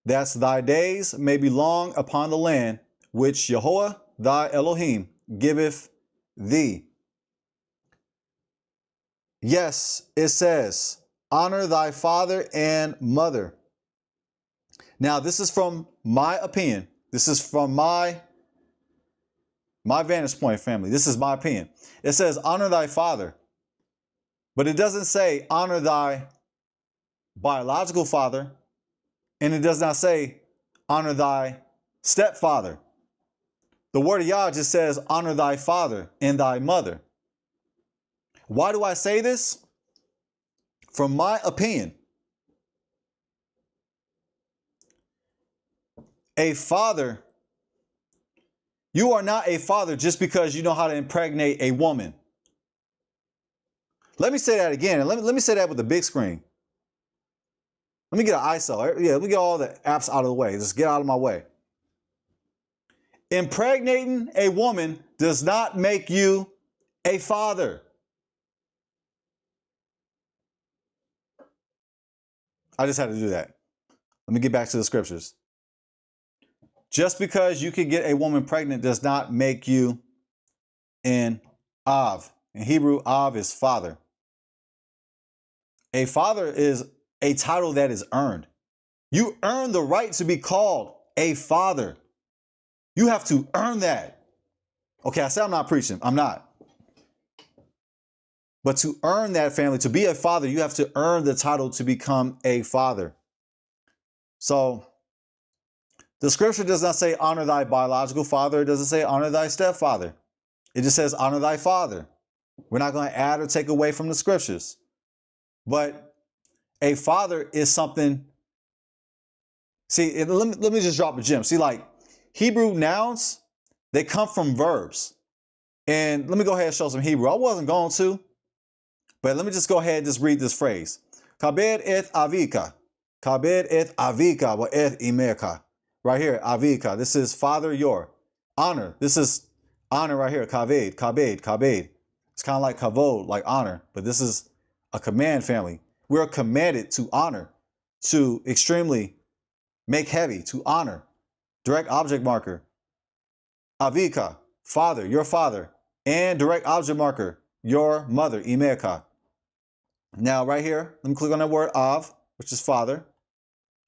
that thy days may be long upon the land which Jehovah thy Elohim giveth thee. Yes, it says, honor thy father and mother. Now, this is from my opinion. This is from my vantage point, family. This is my opinion. It says, honor thy father. But it doesn't say, honor thy biological father. And it does not say, honor thy stepfather. The word of Yah just says, honor thy father and thy mother. Why do I say this? From my opinion, a father, you are not a father just because you know how to impregnate a woman. Let me say that again. Let me say that with the big screen. Let me get an ISO. Yeah, let me get all the apps out of the way. Just get out of my way. Impregnating a woman does not make you a father. I just had to do that. Let me get back to the scriptures. Just because you can get a woman pregnant does not make you an Av. In Hebrew, Av is father. A father is a title that is earned. You earn the right to be called a father. You have to earn that. Okay, I said I'm not preaching. I'm not. But to earn that, family, to be a father, you have to earn the title to become a father. So the scripture does not say honor thy biological father. It doesn't say honor thy stepfather. It just says honor thy father. We're not going to add or take away from the scriptures. But a father is something. See, let me just drop a gem. See, like Hebrew nouns, they come from verbs. And let me go ahead and show some Hebrew. I wasn't going to, but let me just go ahead and just read this phrase. Kabed et avika. Kabed et avika wa et �ဣ𝐸𝐞. Right here, avika. This is father your. Honor. This is honor right here. Kaved, kabed, kabed. It's kind of like kavod, like honor, but this is a command, family. We're commanded to honor, to extremely make heavy, to honor. Direct object marker. Avika, father, your father. And direct object marker, your mother, �ဣ𝐸𝐞. Now, right here, let me click on that word Av, which is father.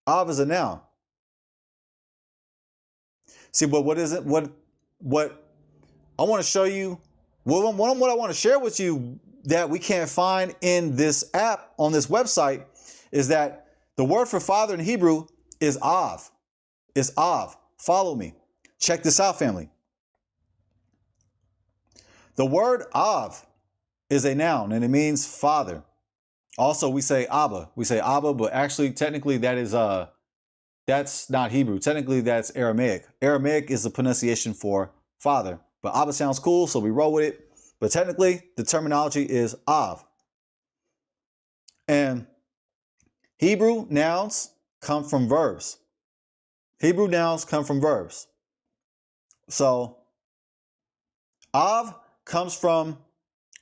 Av is a noun. See, but what is it? What I want to show you, what I want to share with you that we can't find in this app on this website is that the word for father in Hebrew is Av. It's Av. Follow me. Check this out, family. The word Av is a noun and it means father. Also, we say Abba. We say Abba, but actually, technically, that is that's not Hebrew. Technically, that's Aramaic. Aramaic is the pronunciation for father. But Abba sounds cool, so we roll with it. But technically, the terminology is Av. And Hebrew nouns come from verbs. Hebrew nouns come from verbs. So Av comes from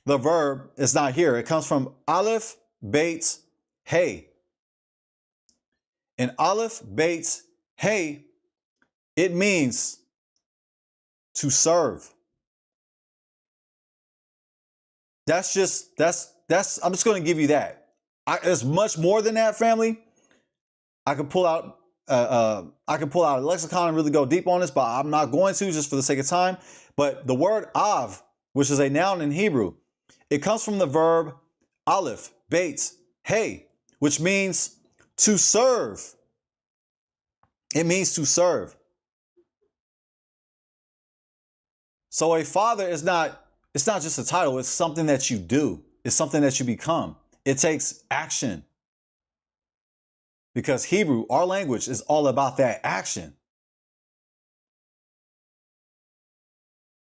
the verb. It's not here. It comes from Aleph, Beit, Hey. And Aleph, Beit, Hey, it means to serve. I'm just going to give you that. There's much more than that, family. I could pull out a lexicon and really go deep on this, but I'm not going to just for the sake of time. But the word av, which is a noun in Hebrew, it comes from the verb aleph, beit, hey, which means to serve. It means to serve. So a father is not, it's not just a title, it's something that you do. It's something that you become. It takes action. Because Hebrew, our language, is all about that action.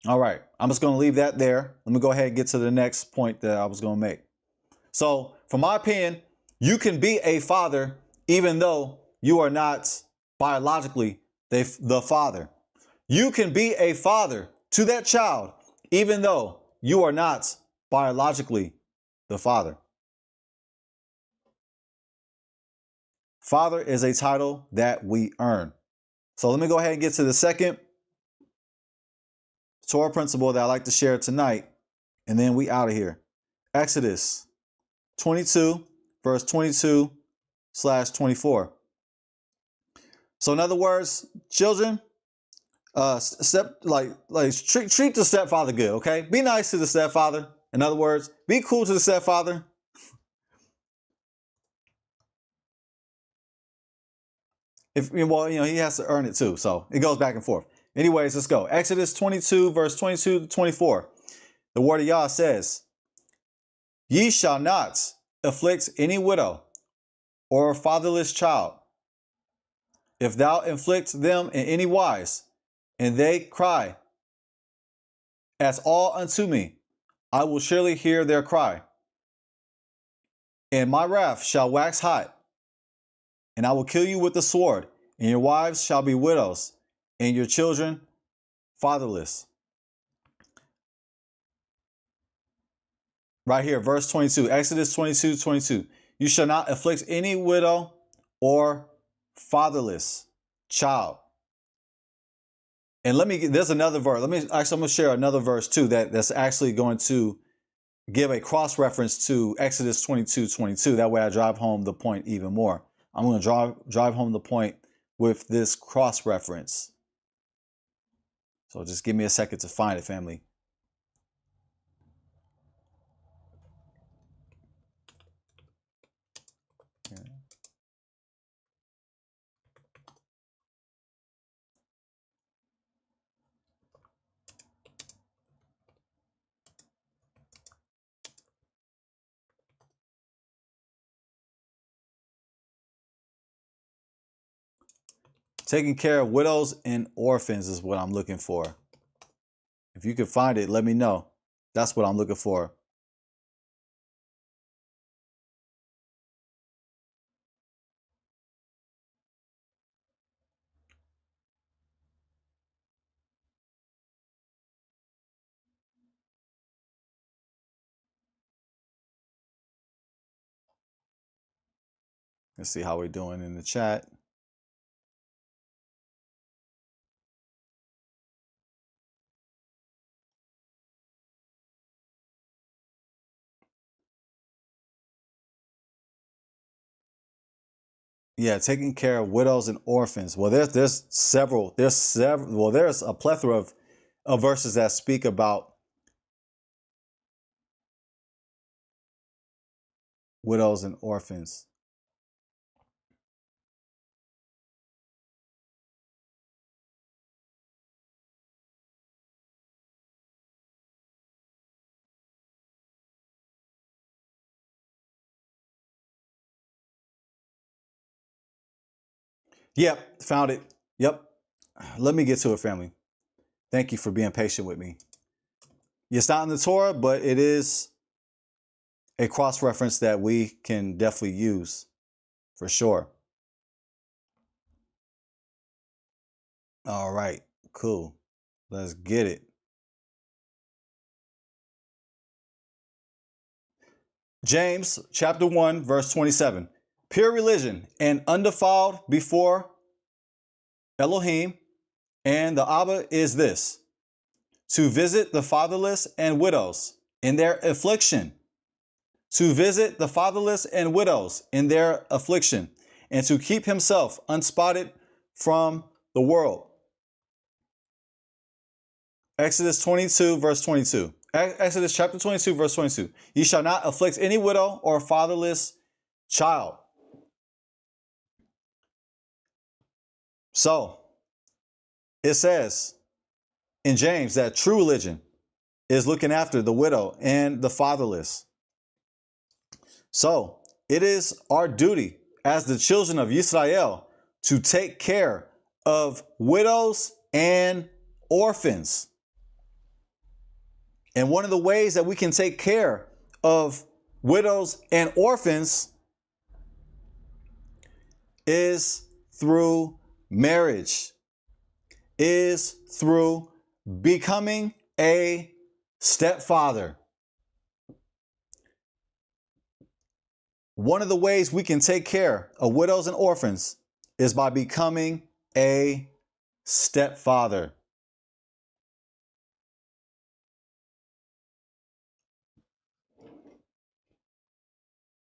All right, I'm just going to leave that there. Let me go ahead and get to the next point that I was going to make. So, from my opinion, you can be a father even though you are not biologically the father. You can be a father to that child even though you are not biologically the father. Father is a title that we earn. So let me go ahead and get to the second Torah principle that I like to share tonight, and then we out of here. Exodus 22, verse 22/24. So in other words, children, treat the stepfather good, okay? Be nice to the stepfather. In other words, be cool to the stepfather. He has to earn it too. So it goes back and forth. Anyways, let's go. Exodus 22, verse 22-24. The word of Yah says, "Ye shall not afflict any widow or fatherless child. If thou inflict them in any wise, and they cry as all unto me, I will surely hear their cry. And my wrath shall wax hot, and I will kill you with the sword, and your wives shall be widows, and your children fatherless." Right here, verse 22, Exodus 22:22. You shall not afflict any widow or fatherless child. And there's another verse. I'm going to share another verse too that's actually going to give a cross reference to Exodus 22:22. That way I drive home the point even more. I'm going to drive home the point with this cross reference. So just give me a second to find it, family. Taking care of widows and orphans is what I'm looking for. If you can find it, let me know. That's what I'm looking for. Let's see how we're doing in the chat. Yeah, taking care of widows and orphans. Well, there's a plethora of verses that speak about widows and orphans. Yep, found it. Yep. Let me get to it, family. Thank you for being patient with me. It's not in the Torah, but it is a cross-reference that we can definitely use for sure. All right, cool. Let's get it. James chapter 1, verse 27. Pure religion and undefiled before Elohim and the Abba is this: to visit the fatherless and widows in their affliction. To visit the fatherless and widows in their affliction, and to keep himself unspotted from the world. Exodus 22, verse 22. Exodus chapter 22, verse 22. Ye shall not afflict any widow or fatherless child. So, it says in James that true religion is looking after the widow and the fatherless. So, it is our duty as the children of Israel to take care of widows and orphans. And one of the ways that we can take care of widows and orphans is through marriage, is through becoming a stepfather. One of the ways we can take care of widows and orphans is by becoming a stepfather.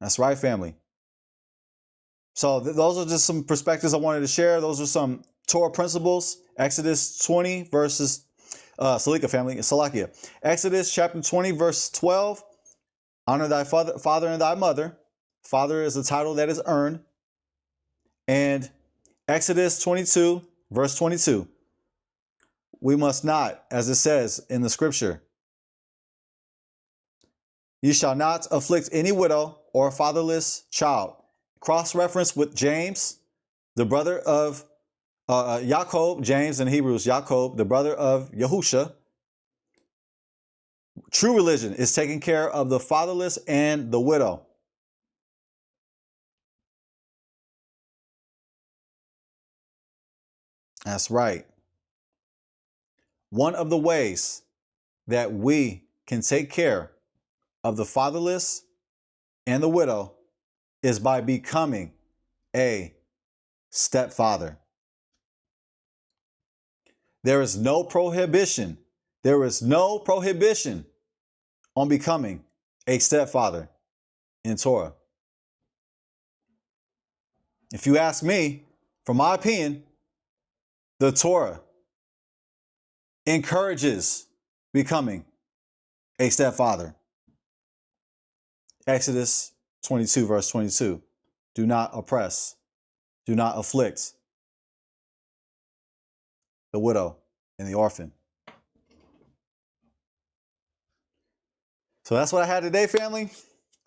That's right, family. So those are just some perspectives I wanted to share. Those are some Torah principles. Exodus 20 verses, 𝐸𝐸𝐞 family, Salakia. Exodus chapter 20 verse 12. Honor thy father and thy mother. Father is a title that is earned. And Exodus 22 verse 22. We must not, as it says in the scripture, ye shall not afflict any widow or fatherless child. Cross-reference with James, the brother of 𝐻𝐸𝐿, James in Hebrews, 𝐻𝐸𝐿, the brother of Yahusha. True religion is taking care of the fatherless and the widow. That's right. One of the ways that we can take care of the fatherless and the widow is by becoming a stepfather. There is no prohibition. There is no prohibition on becoming a stepfather in Torah. If you ask me, from my opinion, the Torah encourages becoming a stepfather. Exodus 22, verse 22. Do not oppress, do not afflict the widow and the orphan. So that's what I had today, family.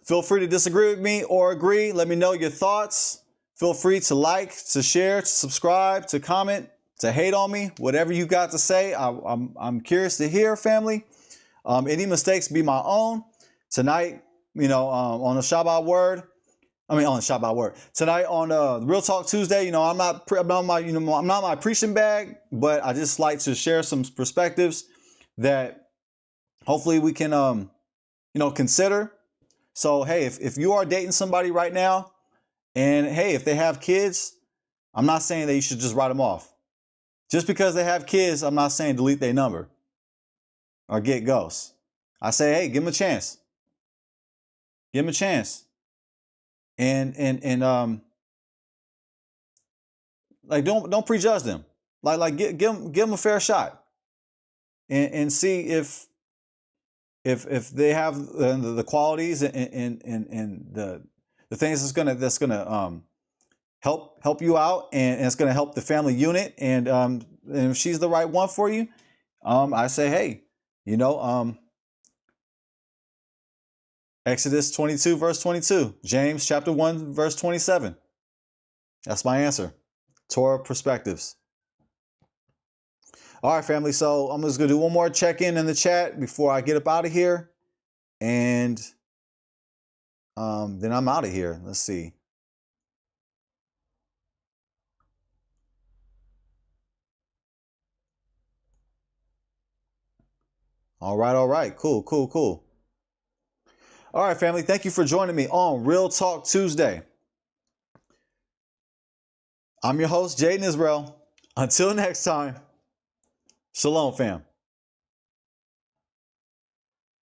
Feel free to disagree with me or agree. Let me know your thoughts. Feel free to like, to share, to subscribe, to comment, to hate on me, whatever you got to say. I'm curious to hear, family. Any mistakes be my own. Tonight, on the Shabbat word. Tonight on Real Talk Tuesday, I'm not my preaching bag, but I just like to share some perspectives that hopefully we can, consider. So, hey, if you are dating somebody right now, and hey, if they have kids, I'm not saying that you should just write them off. Just because they have kids, I'm not saying delete their number or get ghosts. I say, hey, give them a chance. Give them a chance. And don't prejudge them. Give them a fair shot. And see if they have the qualities and the things that's gonna help you out, and it's gonna help the family unit. And if she's the right one for you, I say, hey, Exodus 22, verse 22, James chapter 1, verse 27. That's my answer. Torah perspectives. All right, family. So I'm just going to do one more check-in in the chat before I get up out of here. And then I'm out of here. Let's see. All right. Cool. All right, family. Thank you for joining me on Real Talk Tuesday. I'm your host, Jaden Israel. Until next time, shalom, fam.